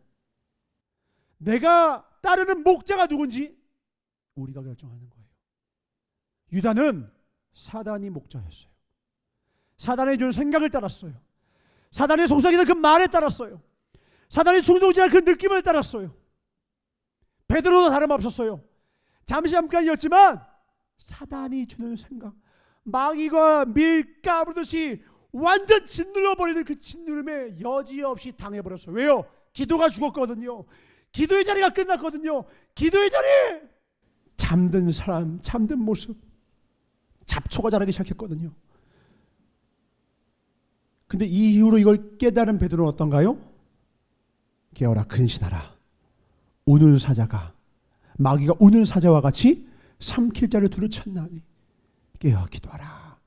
내가 따르는 목자가 누군지 우리가 결정하는 거예요. 유다는 사단이 목자였어요. 사단이 준 생각을 따랐어요. 사단이 속삭이는 그 말에 따랐어요. 사단이 충동지한 그 느낌을 따랐어요. 베드로도 다름없었어요. 잠시간이었지만 사단이 주는 생각, 마귀가 밀 까부르듯이 완전 짓눌러버리는 그 짓누름에 여지없이 당해버렸어요. 왜요? 기도가 죽었거든요. 기도의 자리가 끝났거든요. 기도의 자리! 잠든 사람, 잠든 모습, 잡초가 자라기 시작했거든요. 근데 이 이후로 이걸 깨달은 베드로는 어떤가요? 깨어라 근신하라. 우는 사자가, 마귀가 우는 사자와 같이 삼킬 자를 두루 쳤나니 깨어 기도하라.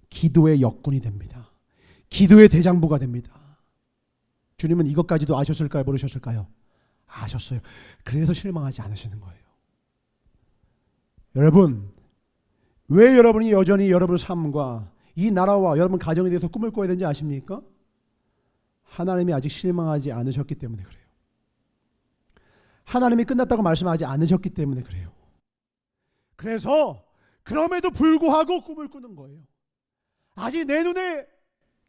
기도의 역군이 됩니다. 기도의 대장부가 됩니다. 주님은 이것까지도 아셨을까요? 모르셨을까요? 아셨어요. 그래서 실망하지 않으시는 거예요. 여러분, 왜 여러분이 여전히 여러분 삶과 이 나라와 여러분 가정에 대해서 꿈을 꿔야 되는지 아십니까? 하나님이 아직 실망하지 않으셨기 때문에 그래요. 하나님이 끝났다고 말씀하지 않으셨기 때문에 그래요. 그래서 그럼에도 불구하고 꿈을 꾸는 거예요. 아직 내 눈에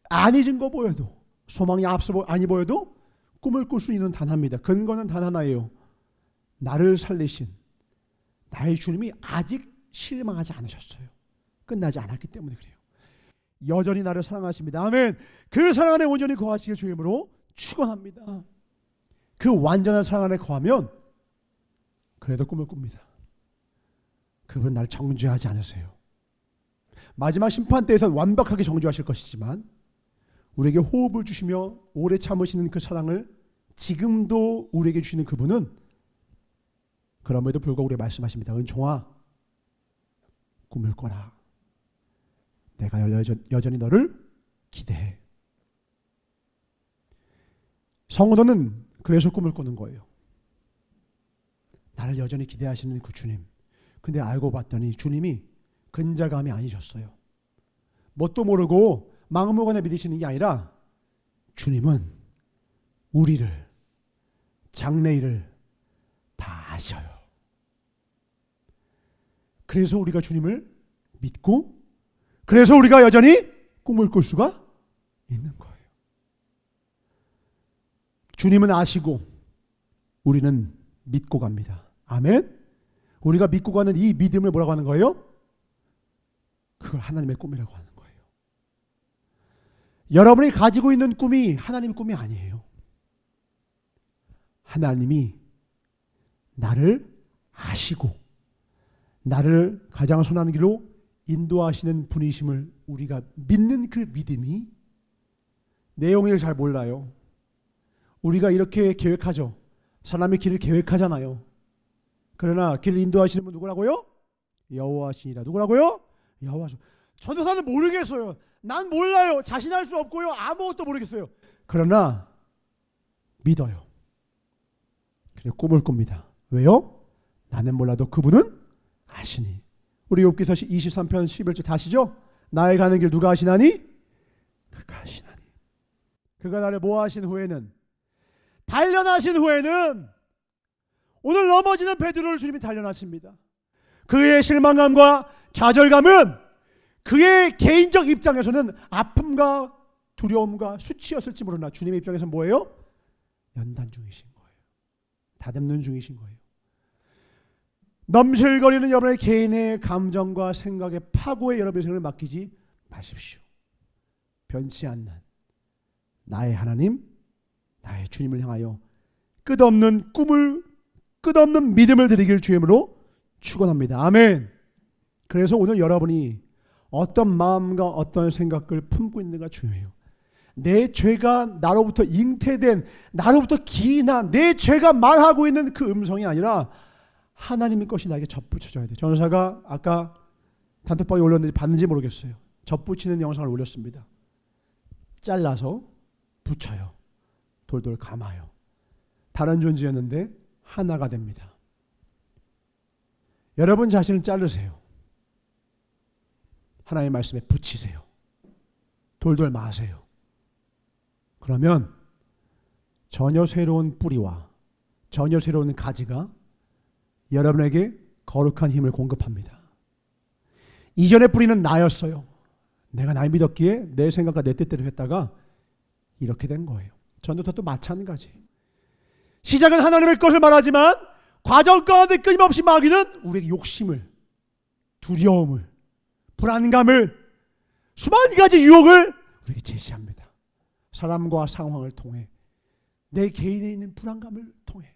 안 잊은 거 보여도, 소망이 앞서 아니 보여도 꿈을 꿀 수 있는 단 하나입니다. 근거는 단 하나예요. 나를 살리신 나의 주님이 아직 실망하지 않으셨어요. 끝나지 않았기 때문에 그래요. 여전히 나를 사랑하십니다. 아멘. 그 사랑 안에 온전히 거하시길 주님으로 축원합니다. 그 완전한 사랑 안에 거하면 그래도 꿈을 꿉니다. 그분 나를 정죄하지 않으세요. 마지막 심판 때에선 완벽하게 정죄하실 것이지만 우리에게 호흡을 주시며 오래 참으시는 그 사랑을 지금도 우리에게 주시는 그분은 그럼에도 불구하고 우리에게 말씀하십니다. 은총아, 꿈을 꿔라. 내가 여전히 너를 기대해. 성도는 그래서 꿈을 꾸는 거예요. 나를 여전히 기대하시는 그 주님. 근데 알고 봤더니 주님이 근자감이 아니셨어요. 뭣도 모르고 막무가내 믿으시는 게 아니라 주님은 우리를, 장래일을 다 아셔요. 그래서 우리가 주님을 믿고, 그래서 우리가 여전히 꿈을 꿀 수가 있는 거예요. 주님은 아시고 우리는 믿고 갑니다. 아멘. 우리가 믿고 가는 이 믿음을 뭐라고 하는 거예요? 그걸 하나님의 꿈이라고 하는 거예요. 여러분이 가지고 있는 꿈이 하나님의 꿈이 아니에요. 하나님이 나를 아시고 나를 가장 선한 길로 인도하시는 분이심을 우리가 믿는 그 믿음이, 내용을 잘 몰라요. 우리가 이렇게 계획하죠. 사람의 길을 계획하잖아요. 그러나 길을 인도하시는 분 누구라고요? 여호와시니라. 누구라고요? 여호와시. 전도사는 모르겠어요. 난 몰라요. 자신할 수 없고요. 아무것도 모르겠어요. 그러나 믿어요. 그래서 꿈을 꿉니다. 왜요? 나는 몰라도 그분은 아시니. 우리 욥기서 23편 11절 다시죠? 나의 가는 길 누가 아시나니? 그가 아시나니. 그가 나를 모아하신 후에는, 단련하신 후에는, 오늘 넘어지는 베드로를 주님이 단련하십니다. 그의 실망감과 좌절감은 그의 개인적 입장에서는 아픔과 두려움과 수치였을지 모르나 주님의 입장에서는 뭐예요? 연단 중이신 거예요. 다듬는 중이신 거예요. 넘실거리는 여러분의 개인의 감정과 생각의 파고에 여러분의 생을 맡기지 마십시오. 변치 않는 나의 하나님, 나의 주님을 향하여 끝없는 꿈을, 끝없는 믿음을 드리길 주임으로 축원합니다. 아멘. 그래서 오늘 여러분이 어떤 마음과 어떤 생각을 품고 있는가 중요해요. 내 죄가 나로부터 잉태된, 나로부터 기인한 내 죄가 말하고 있는 그 음성이 아니라 하나님의 것이 나에게 접붙여져야 돼요. 전도사가 아까 단톡방에 올렸는지 봤는지 모르겠어요. 접붙이는 영상을 올렸습니다. 잘라서 붙여요. 돌돌 감아요. 다른 존재였는데 하나가 됩니다. 여러분 자신을 자르세요. 하나님의 말씀에 붙이세요. 돌돌 마세요. 그러면 전혀 새로운 뿌리와 전혀 새로운 가지가 여러분에게 거룩한 힘을 공급합니다. 이전의 뿌리는 나였어요. 내가 날 믿었기에 내 생각과 내 뜻대로 했다가 이렇게 된 거예요. 전도사도 마찬가지. 시작은 하나님의 것을 말하지만 과정 가운데 끊임없이 마귀는 우리에게 욕심을, 두려움을, 불안감을, 수만 가지 유혹을 우리에게 제시합니다. 사람과 상황을 통해, 내 개인에 있는 불안감을 통해,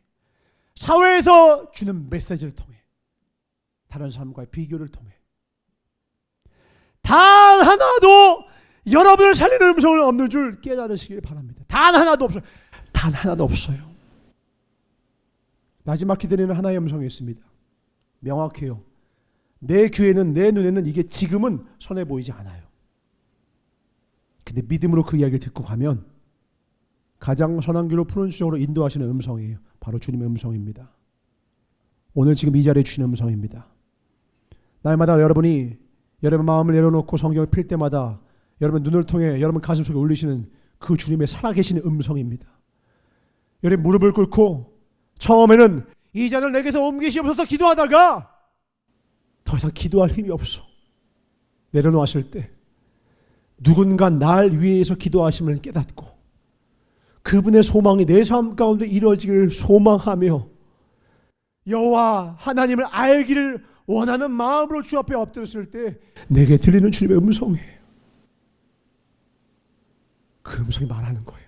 사회에서 주는 메시지를 통해, 다른 사람과의 비교를 통해, 단 하나도 여러분을 살리는 음성을 없는 줄 깨달으시길 바랍니다. 단 하나도 없어요. 단 하나도 없어요. 마지막 기도에는 하나의 음성이 있습니다. 명확해요. 내 귀에는, 내 눈에는 이게 지금은 선해 보이지 않아요. 근데 믿음으로 그 이야기를 듣고 가면 가장 선한 길로 푸른 수정으로 인도하시는 음성이에요. 바로 주님의 음성입니다. 오늘 지금 이 자리에 주시는 음성입니다. 날마다 여러분이 여러분 마음을 내려놓고 성경을 필 때마다 여러분 눈을 통해 여러분 가슴 속에 울리시는 그 주님의 살아계시는 음성입니다. 여러분 무릎을 꿇고 처음에는 이 잔을 내게서 옮기시옵소서 기도하다가 더 이상 기도할 힘이 없어. 내려놓았을 때 누군가 날 위해서 기도하심을 깨닫고 그분의 소망이 내 삶 가운데 이루어지기를 소망하며 여호와 하나님을 알기를 원하는 마음으로 주 앞에 엎드렸을 때 내게 들리는 주님의 음성이에요. 그 음성이 말하는 거예요.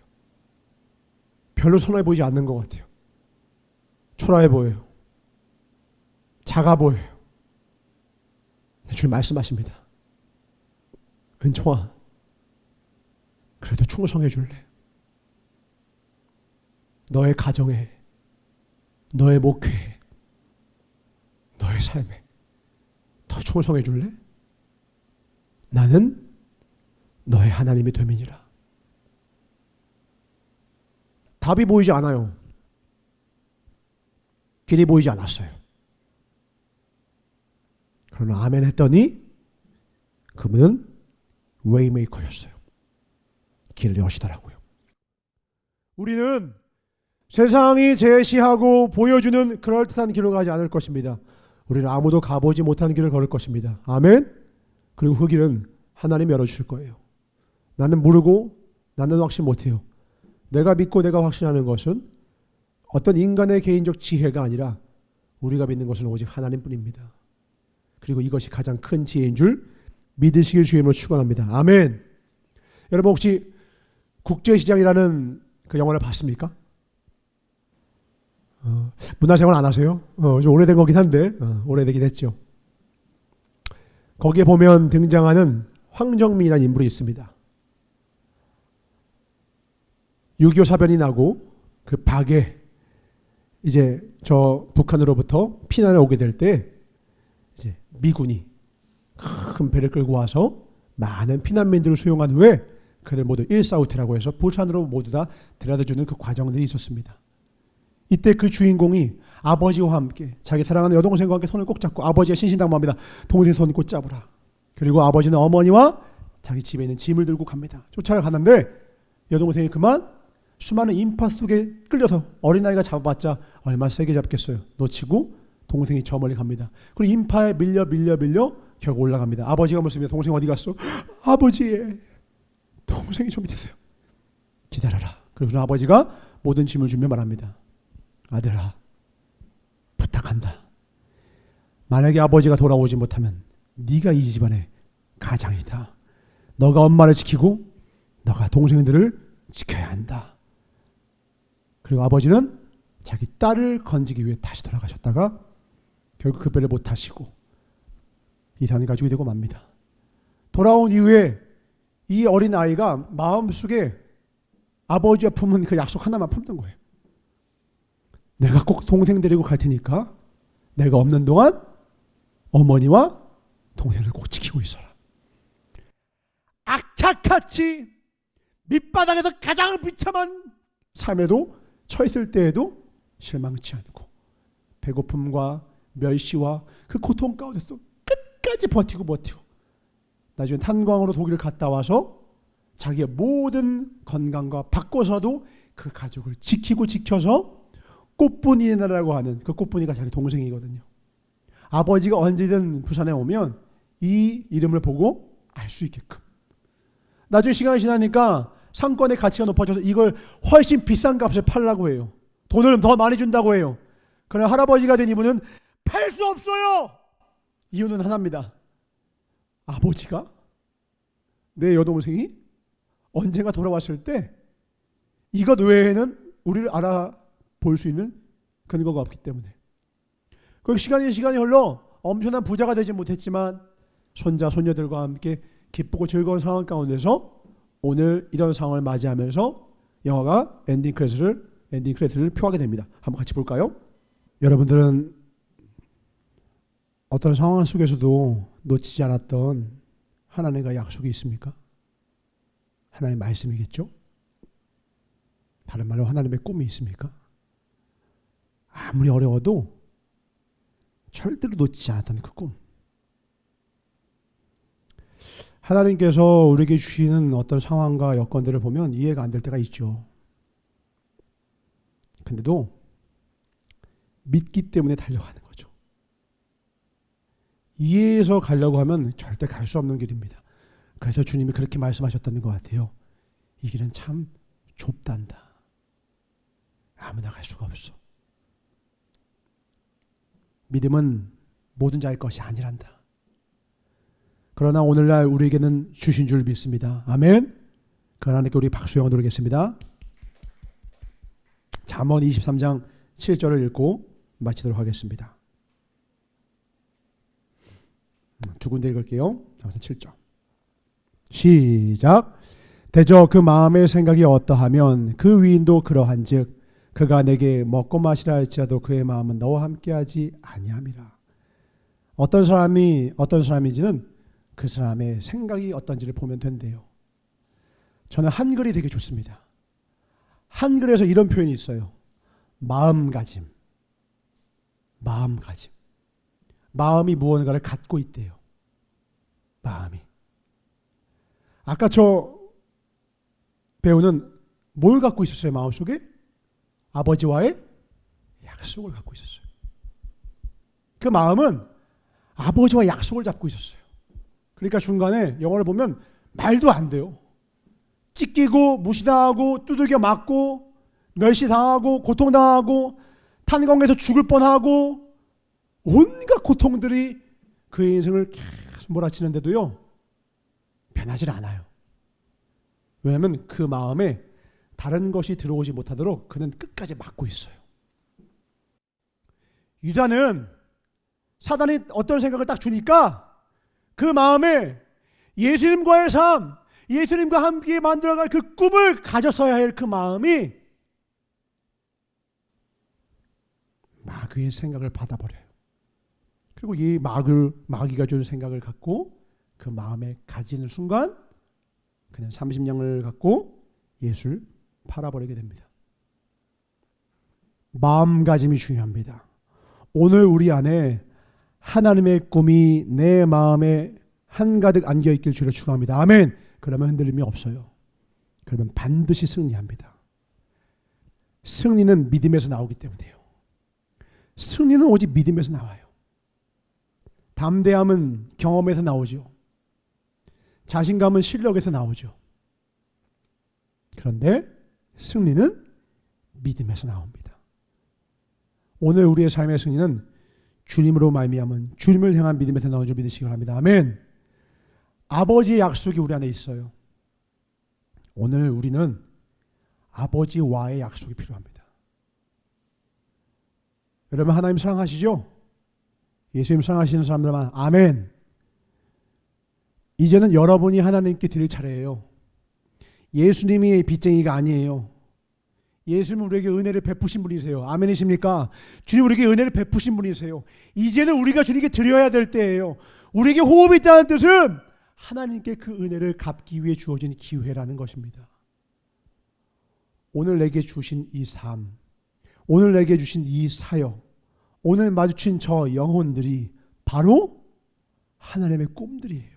별로 선해 보이지 않는 것 같아요. 초라해 보여요. 작아 보여요. 주님 말씀하십니다. 은총아, 그래도 충성해 줄래? 너의 가정에, 너의 목회에, 너의 삶에 더 충성해 줄래? 나는 너의 하나님이 됨이니라. 답이 보이지 않아요. 길이 보이지 않았어요. 그러나 아멘 했더니 그분은 웨이메이커였어요. 길을 여시더라고요. 우리는 세상이 제시하고 보여주는 그럴듯한 길로 가지 않을 것입니다. 우리는 아무도 가보지 못한 길을 걸을 것입니다. 아멘. 그리고 그 길은 하나님이 열어주실 거예요. 나는 모르고 나는 확신 못해요. 내가 믿고 내가 확신하는 것은 어떤 인간의 개인적 지혜가 아니라 우리가 믿는 것은 오직 하나님뿐입니다. 그리고 이것이 가장 큰 지혜인 줄 믿으시길 주임으로 축원합니다. 아멘. 여러분 혹시 국제시장이라는 그 영화를 봤습니까? 문화생활 안 하세요? 좀 오래된 거긴 한데 오래되긴 했죠. 거기에 보면 등장하는 황정민이라는 인물이 있습니다. 6.25 사변이 나고 그 박에 이제 저 북한으로부터 피난을 오게 될 때 이제 미군이 큰 배를 끌고 와서 많은 피난민들을 수용한 후에 그들 모두 일사후퇴라고 해서 부산으로 모두 다 데려다 주는 그 과정들이 있었습니다. 이때 그 주인공이 아버지와 함께 자기 사랑하는 여동생과 함께 손을 꼭 잡고 아버지가 신신당부합니다. 동생 손 꼭 잡으라. 그리고 아버지는 어머니와 자기 집에 있는 짐을 들고 갑니다. 쫓아가는데 여동생이 그만 수많은 인파 속에 끌려서 어린아이가 잡아봤자 얼마나 세게 잡겠어요. 놓치고 동생이 저 멀리 갑니다. 그리고 인파에 밀려 결국 올라갑니다. 아버지가 묻습니다. 동생 어디 갔어? 아버지, 동생이 좀 밑에 있어요. 기다려라. 그리고 아버지가 모든 짐을 주며 말합니다. 아들아, 부탁한다. 만약에 아버지가 돌아오지 못하면 네가 이 집안의 가장이다. 너가 엄마를 지키고 너가 동생들을 지켜야 한다. 그리고 아버지는 자기 딸을 건지기 위해 다시 돌아가셨다가 결국 그 배를 못 타시고 이산을 가지고 되고 맙니다. 돌아온 이후에 이 어린 아이가 마음속에 아버지와 품은 그 약속 하나만 품는 거예요. 내가 꼭 동생 데리고 갈 테니까 내가 없는 동안 어머니와 동생을 꼭 지키고 있어라. 악착같이 밑바닥에서 가장 비참한 삶에도 처했을 때에도 실망치 않고 배고픔과 멸시와 그 고통 가운데서 끝까지 버티고 나중에 탄광으로 독일을 갔다 와서 자기의 모든 건강과 바꿔서도 그 가족을 지키고 지켜서 꽃분이라고 하는 그 꽃분이가 자기 동생이거든요. 아버지가 언제든 부산에 오면 이 이름을 보고 알 수 있게끔. 나중에 시간이 지나니까 상권의 가치가 높아져서 이걸 훨씬 비싼 값에 팔라고 해요. 돈을 더 많이 준다고 해요. 그러나 할아버지가 된 이분은 팔 수 없어요. 이유는 하나입니다. 아버지가 내 여동생이 언젠가 돌아왔을 때 이것 외에는 우리를 알아볼 수 있는 근거가 없기 때문에. 그 시간이 흘러 엄청난 부자가 되지 못했지만 손자 손녀들과 함께 기쁘고 즐거운 상황 가운데서 오늘 이런 상황을 맞이하면서 영화가 엔딩 크레딧을 표하게 됩니다. 한번 같이 볼까요? 여러분들은 어떤 상황 속에서도 놓치지 않았던 하나님과의 약속이 있습니까? 하나님의 말씀이겠죠? 다른 말로 하나님의 꿈이 있습니까? 아무리 어려워도 절대로 놓치지 않았던 그 꿈. 하나님께서 우리에게 주시는 어떤 상황과 여건들을 보면 이해가 안 될 때가 있죠. 근데도 믿기 때문에 달려가는 거죠. 이해해서 가려고 하면 절대 갈 수 없는 길입니다. 그래서 주님이 그렇게 말씀하셨다는 것 같아요. 이 길은 참 좁단다. 아무나 갈 수가 없어. 믿음은 모든 자의 것이 아니란다. 그러나 오늘날 우리에게는 주신 줄 믿습니다. 아멘. 그 하나님께 우리 박수 영어 드리겠습니다. 잠언 23장 7절을 읽고 마치도록 하겠습니다. 두 군데 읽을게요. 7절. 시작. 대저 그 마음의 생각이 어떠하면 그 위인도 그러한즉 그가 내게 먹고 마시라 할지라도 그의 마음은 너와 함께하지 아니함이라. 어떤 사람인지는 그 사람의 생각이 어떤지를 보면 된대요. 저는 한글이 되게 좋습니다. 한글에서 이런 표현이 있어요. 마음가짐. 마음이 무언가를 갖고 있대요. 마음이. 아까 저 배우는 뭘 갖고 있었어요? 마음속에? 아버지와의 약속을 갖고 있었어요. 그 마음은 아버지와 약속을 잡고 있었어요. 그러니까 중간에 영화를 보면 말도 안 돼요. 찢기고 무시당하고 두들겨 맞고 멸시당하고 고통당하고 탄광에서 죽을 뻔하고 온갖 고통들이 그의 인생을 계속 몰아치는데도요, 변하지 않아요. 왜냐하면 그 마음에 다른 것이 들어오지 못하도록 그는 끝까지 막고 있어요. 유다는 사단이 어떤 생각을 딱 주니까 그 마음에 예수님과의 삶, 예수님과 함께 만들어갈 그 꿈을 가졌어야 할 그 마음이 마귀의 생각을 받아버려요. 그리고 이 마귀가 준 생각을 갖고 그 마음에 가지는 순간 그는 30냥을 갖고 예수를 팔아버리게 됩니다. 마음가짐이 중요합니다. 오늘 우리 안에 하나님의 꿈이 내 마음에 한가득 안겨있길 주로 축원합니다. 아멘. 그러면 흔들림이 없어요. 그러면 반드시 승리합니다. 승리는 믿음에서 나오기 때문에요. 승리는 오직 믿음에서 나와요. 담대함은 경험에서 나오죠. 자신감은 실력에서 나오죠. 그런데 승리는 믿음에서 나옵니다. 오늘 우리의 삶의 승리는 주님으로 말미암은 주님을 향한 믿음에서 나온 줄 믿으시기 바랍니다. 아멘. 아버지의 약속이 우리 안에 있어요. 오늘 우리는 아버지와의 약속이 필요합니다. 여러분 하나님 사랑하시죠? 예수님 사랑하시는 사람들만 아멘. 이제는 여러분이 하나님께 드릴 차례예요. 예수님이 빚쟁이가 아니에요. 예수님은 우리에게 은혜를 베푸신 분이세요. 아멘이십니까? 주님 우리에게 은혜를 베푸신 분이세요. 이제는 우리가 주님께 드려야 될 때예요. 우리에게 호흡이 있다는 뜻은 하나님께 그 은혜를 갚기 위해 주어진 기회라는 것입니다. 오늘 내게 주신 이 삶, 오늘 내게 주신 이 사역, 오늘 마주친 저 영혼들이 바로 하나님의 꿈들이에요.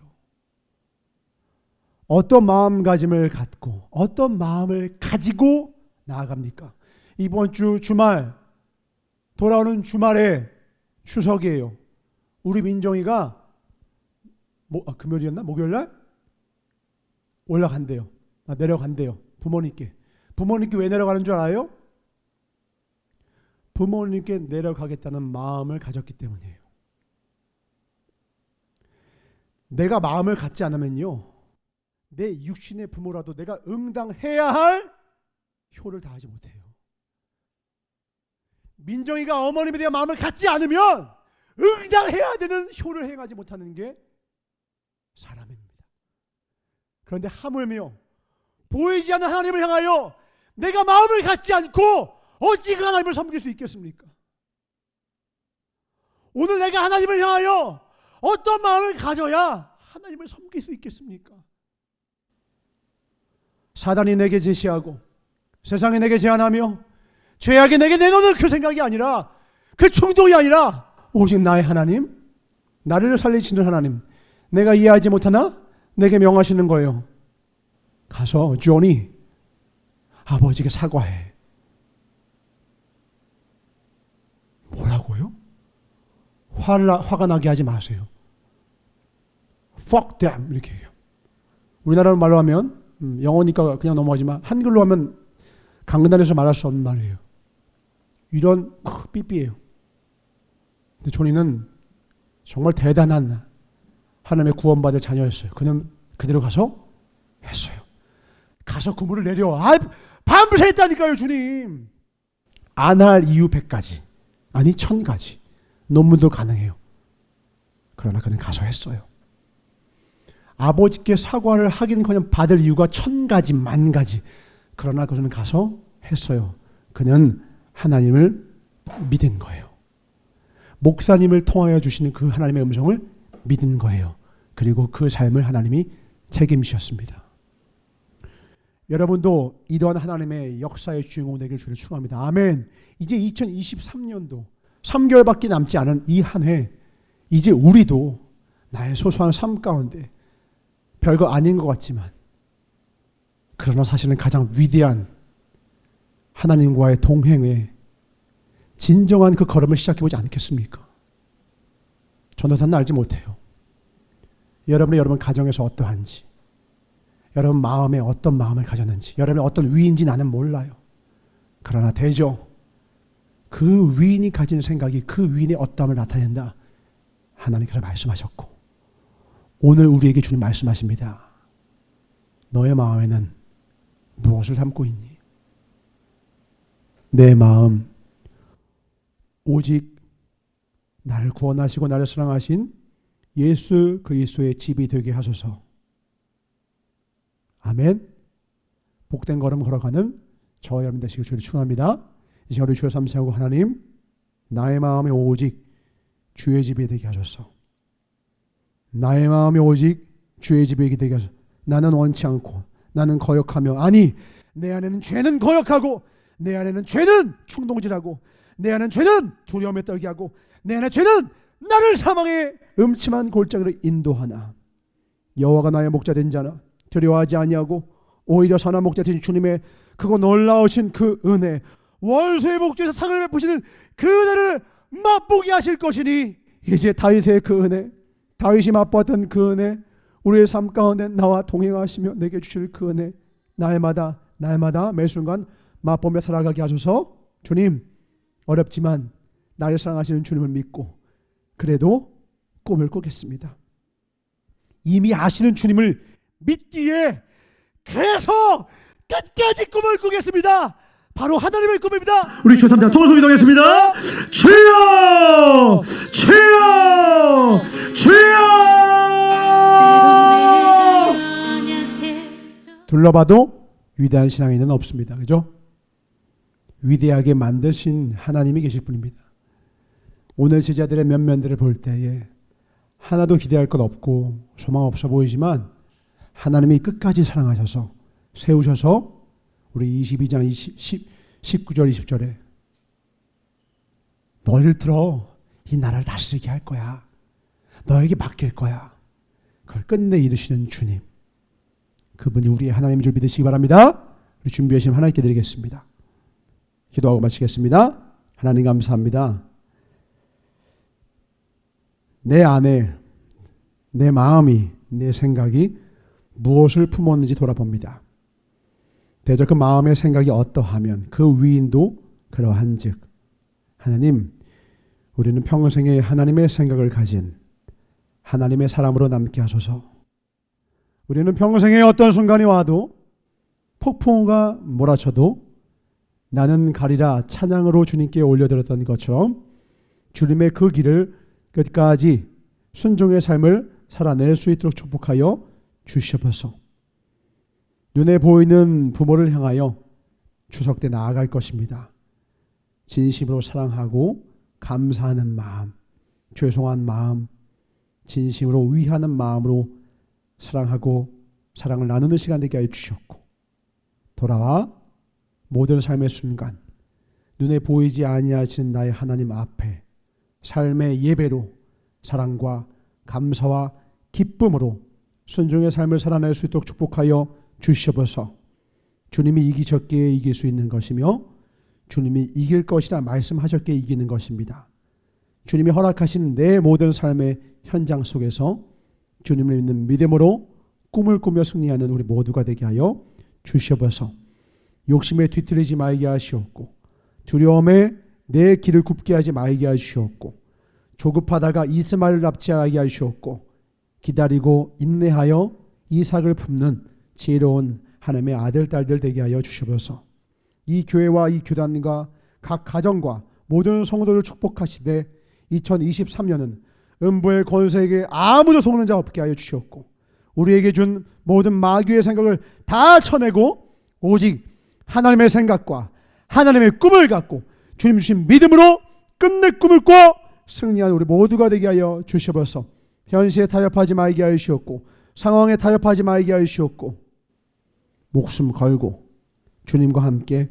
어떤 마음가짐을 갖고 어떤 마음을 가지고 나아갑니까? 이번 주말 돌아오는 주말에 추석이에요. 우리 민정이가 금요일이었나? 목요일날 올라간대요. 내려간대요. 부모님께 왜 내려가는 줄 알아요? 부모님께 내려가겠다는 마음을 가졌기 때문이에요. 내가 마음을 갖지 않으면요, 내 육신의 부모라도 내가 응당해야 할 효를 다하지 못해요. 민정이가 어머님에 대한 마음을 갖지 않으면 응당해야 되는 효를 행하지 못하는 게 사람입니다. 그런데 하물며 보이지 않는 하나님을 향하여 내가 마음을 갖지 않고 어찌 그 하나님을 섬길 수 있겠습니까? 오늘 내가 하나님을 향하여 어떤 마음을 가져야 하나님을 섬길 수 있겠습니까? 사단이 내게 제시하고 세상이 내게 제안하며 죄악이 내게 내놓는 그 생각이 아니라, 그 충동이 아니라 오직 나의 하나님, 나를 살리시는 하나님, 내가 이해하지 못하나 내게 명하시는 거예요. 가서 조니 아버지에게 사과해. 뭐라고요? 화가 나게 하지 마세요. Fuck them 이렇게 해요. 우리나라 말로 하면 영어니까 그냥 넘어가지만 한글로 하면 강단에서 말할 수 없는 말이에요. 이런 삐삐예요. 근데 조니는 정말 대단한 하나님의 구원받을 자녀였어요. 그는 그대로 가서 했어요. 가서 구물을 내려. 밤새 했다니까요, 주님. 안 할 이유 100가지, 아니 1000가지. 논문도 가능해요. 그러나 그는 가서 했어요. 아버지께 사과를 하긴커녕 받을 이유가 1000가지, 10,000가지. 그러나 그는 가서 했어요. 그는 하나님을 믿은 거예요. 목사님을 통하여 주시는 그 하나님의 음성을 믿은 거예요. 그리고 그 삶을 하나님이 책임지셨습니다. 여러분도 이러한 하나님의 역사의 주인공 되길 주를 축원합니다. 아멘. 이제 2023년도 3개월밖에 남지 않은 이 한 해, 이제 우리도 나의 소소한 삶 가운데 별거 아닌 것 같지만, 그러나 사실은 가장 위대한 하나님과의 동행에 진정한 그 걸음을 시작해보지 않겠습니까? 저는 단 알지 못해요. 여러분 가정에서 어떠한지, 여러분 마음에 어떤 마음을 가졌는지, 여러분이 어떤 위인지 나는 몰라요. 그러나 대저 그 위인이 가진 생각이 그 위인의 어떠함을 나타낸다. 하나님께서 말씀하셨고, 오늘 우리에게 주님 말씀하십니다. 너의 마음에는 무엇을 담고 있니? 내 마음 오직 나를 구원하시고 나를 사랑하신 예수 그리스도의 집이 되게 하소서. 아멘. 복된 걸음 걸어가는 저와 여러분 되시길 주를 축원합니다. 이 시간 우리 주여 삼세하고, 하나님 나의 마음이 오직 주의 집이 되게 하소서. 나의 마음이 오직 주의 집이 되게 하소서. 나는 원치 않고, 나는 거역하며, 아니 내 안에는 죄는 거역하고, 내 안에는 죄는 충동질하고, 내 안에는 죄는 두려움에 떨게 하고, 내 안에 죄는 나를 사망의 음침한 골짜기로 인도하나. 여호와가 나의 목자 된 자나 두려워하지 아니하고 오히려 선한 목자 되신 주님의 그거 놀라우신 그 은혜, 원수의 목전에서 상을 베푸시는 그 은혜를 맛보게 하실 것이니, 이제 다윗의 그 은혜, 다윗이 맛보았던 그 은혜, 우리의 삶 가운데 나와 동행하시며 내게 주실 그 은혜, 날마다 매 순간 맛보며 살아가게 하소서. 주님, 어렵지만 나를 사랑하시는 주님을 믿고 그래도 꿈을 꾸겠습니다. 이미 아시는 주님을 믿기에 그래서 끝까지 꿈을 꾸겠습니다. 바로 하나님의 꿈입니다. 우리 주 3자 통성이 동했습니다. 주여 주여 주여. 둘러봐도 위대한 신앙인은 없습니다. 그죠? 위대하게 만드신 하나님이 계실 뿐입니다. 오늘 제자들의 면면들을 볼 때에 하나도 기대할 것 없고 소망 없어 보이지만, 하나님이 끝까지 사랑하셔서 세우셔서 우리 22장 19절 20절에 너희를 들어 이 나라를 다스리게 할 거야, 너에게 맡길 거야, 그걸 끝내 이루시는 주님, 그분이 우리의 하나님인 줄 믿으시기 바랍니다. 우리 준비하시면 하나님께 드리겠습니다. 기도하고 마치겠습니다. 하나님 감사합니다. 내 안에 내 마음이, 내 생각이 무엇을 품었는지 돌아봅니다. 대저 그 마음의 생각이 어떠하면 그 위인도 그러한즉, 하나님, 우리는 평생에 하나님의 생각을 가진 하나님의 사람으로 남게 하소서. 우리는 평생에 어떤 순간이 와도, 폭풍우가 몰아쳐도 나는 가리라 찬양으로 주님께 올려드렸던 것처럼 주님의 그 길을 끝까지 순종의 삶을 살아낼 수 있도록 축복하여 주시옵소서. 눈에 보이는 부모를 향하여 추석 때 나아갈 것입니다. 진심으로 사랑하고 감사하는 마음, 죄송한 마음, 진심으로 위하는 마음으로 사랑하고 사랑을 나누는 시간 되게 하여 주셨고, 돌아와 모든 삶의 순간 눈에 보이지 아니하시는 나의 하나님 앞에 삶의 예배로 사랑과 감사와 기쁨으로 순종의 삶을 살아낼 수 있도록 축복하여 주시옵소서. 주님이 이기셨기에 이길 수 있는 것이며 주님이 이길 것이라 말씀하셨기에 이기는 것입니다. 주님이 허락하신 내 모든 삶의 현장 속에서 주님을 믿는 믿음으로 꿈을 꾸며 승리하는 우리 모두가 되게 하여 주시옵소서. 욕심에 뒤틀리지 말게 하시옵고, 두려움에 내 길을 굽게 하지 말게 하시옵고, 조급하다가 이스마엘을 납치하게 하시옵고, 기다리고 인내하여 이삭을 품는 지혜로운 하나님의 아들 딸들 되게 하여 주시옵소서. 이 교회와 이 교단과 각 가정과 모든 성도들을 축복하시되 2023년은 음부의 권세에게 아무도 속는 자 없게 하여 주시옵고, 우리에게 준 모든 마귀의 생각을 다 쳐내고 오직 하나님의 생각과 하나님의 꿈을 갖고 주님 주신 믿음으로 끝내 꿈을 꿔 승리한 우리 모두가 되게 하여 주시옵소서. 현실에 타협하지 말게 하여 주시옵고 상황에 타협하지 말게 하여 주시옵고 목숨 걸고 주님과 함께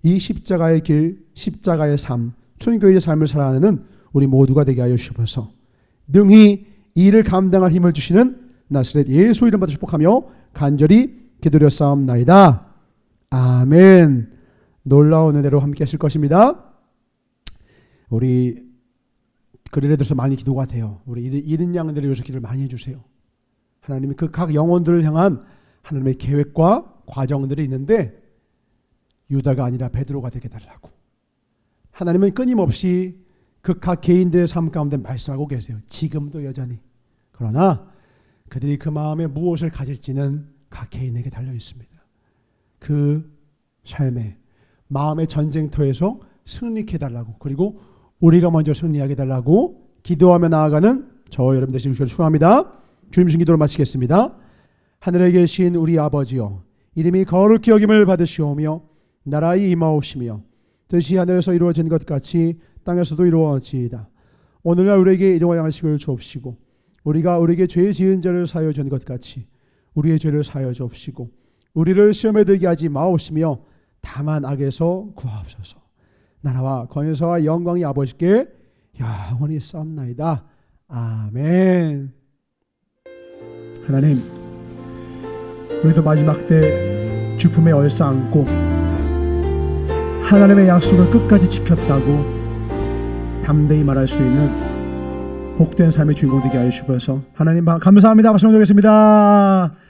이 십자가의 길, 십자가의 삶, 순교의 삶을 살아가는 우리 모두가 되게 하여 주시옵소서. 능히 이 일을 감당할 힘을 주시는 나사렛 예수 이름 받아 축복하며 간절히 기도드렸사옵나이다. 아멘. 놀라운 은혜로 함께 하실 것입니다. 우리 그들에 대해서 많이 기도가 돼요. 우리 잃은 양들을 위해서 기도를 많이 해주세요. 하나님이 그 각 영혼들을 향한 하나님의 계획과 과정들이 있는데 유다가 아니라 베드로가 되게 달라고. 하나님은 끊임없이 그 각 개인들의 삶 가운데 말씀하고 계세요. 지금도 여전히. 그러나 그들이 그 마음에 무엇을 가질지는 각 개인에게 달려 있습니다. 그 삶에 마음의 전쟁터에서 승리케 해달라고, 그리고 우리가 먼저 승리하게 해달라고 기도하며 나아가는 저와 여러분 되시길 주를 축원합니다. 주님 신 기도를 마치겠습니다. 하늘에 계신 우리 아버지여, 이름이 거룩히 여김을 받으시오며 나라의 임하옵시며 뜻이 하늘에서 이루어진 것 같이 땅에서도 이루어지이다. 오늘날 우리에게 일용할 양식을 주옵시고 우리가 우리에게 죄 지은 자를 사하여 준 것 같이 우리의 죄를 사하여 주옵시고 우리를 시험에 들게 하지 마옵시며 다만 악에서 구하옵소서. 나라와 권세와 영광이 아버지께 영원히 싸움나이다. 아멘. 하나님, 우리도 마지막 때 주품에 얼싸안고 하나님의 약속을 끝까지 지켰다고 담대히 말할 수 있는 복된 삶의 주인공 되게 하여 주셔서 하나님 감사합니다. 박수 드리겠습니다.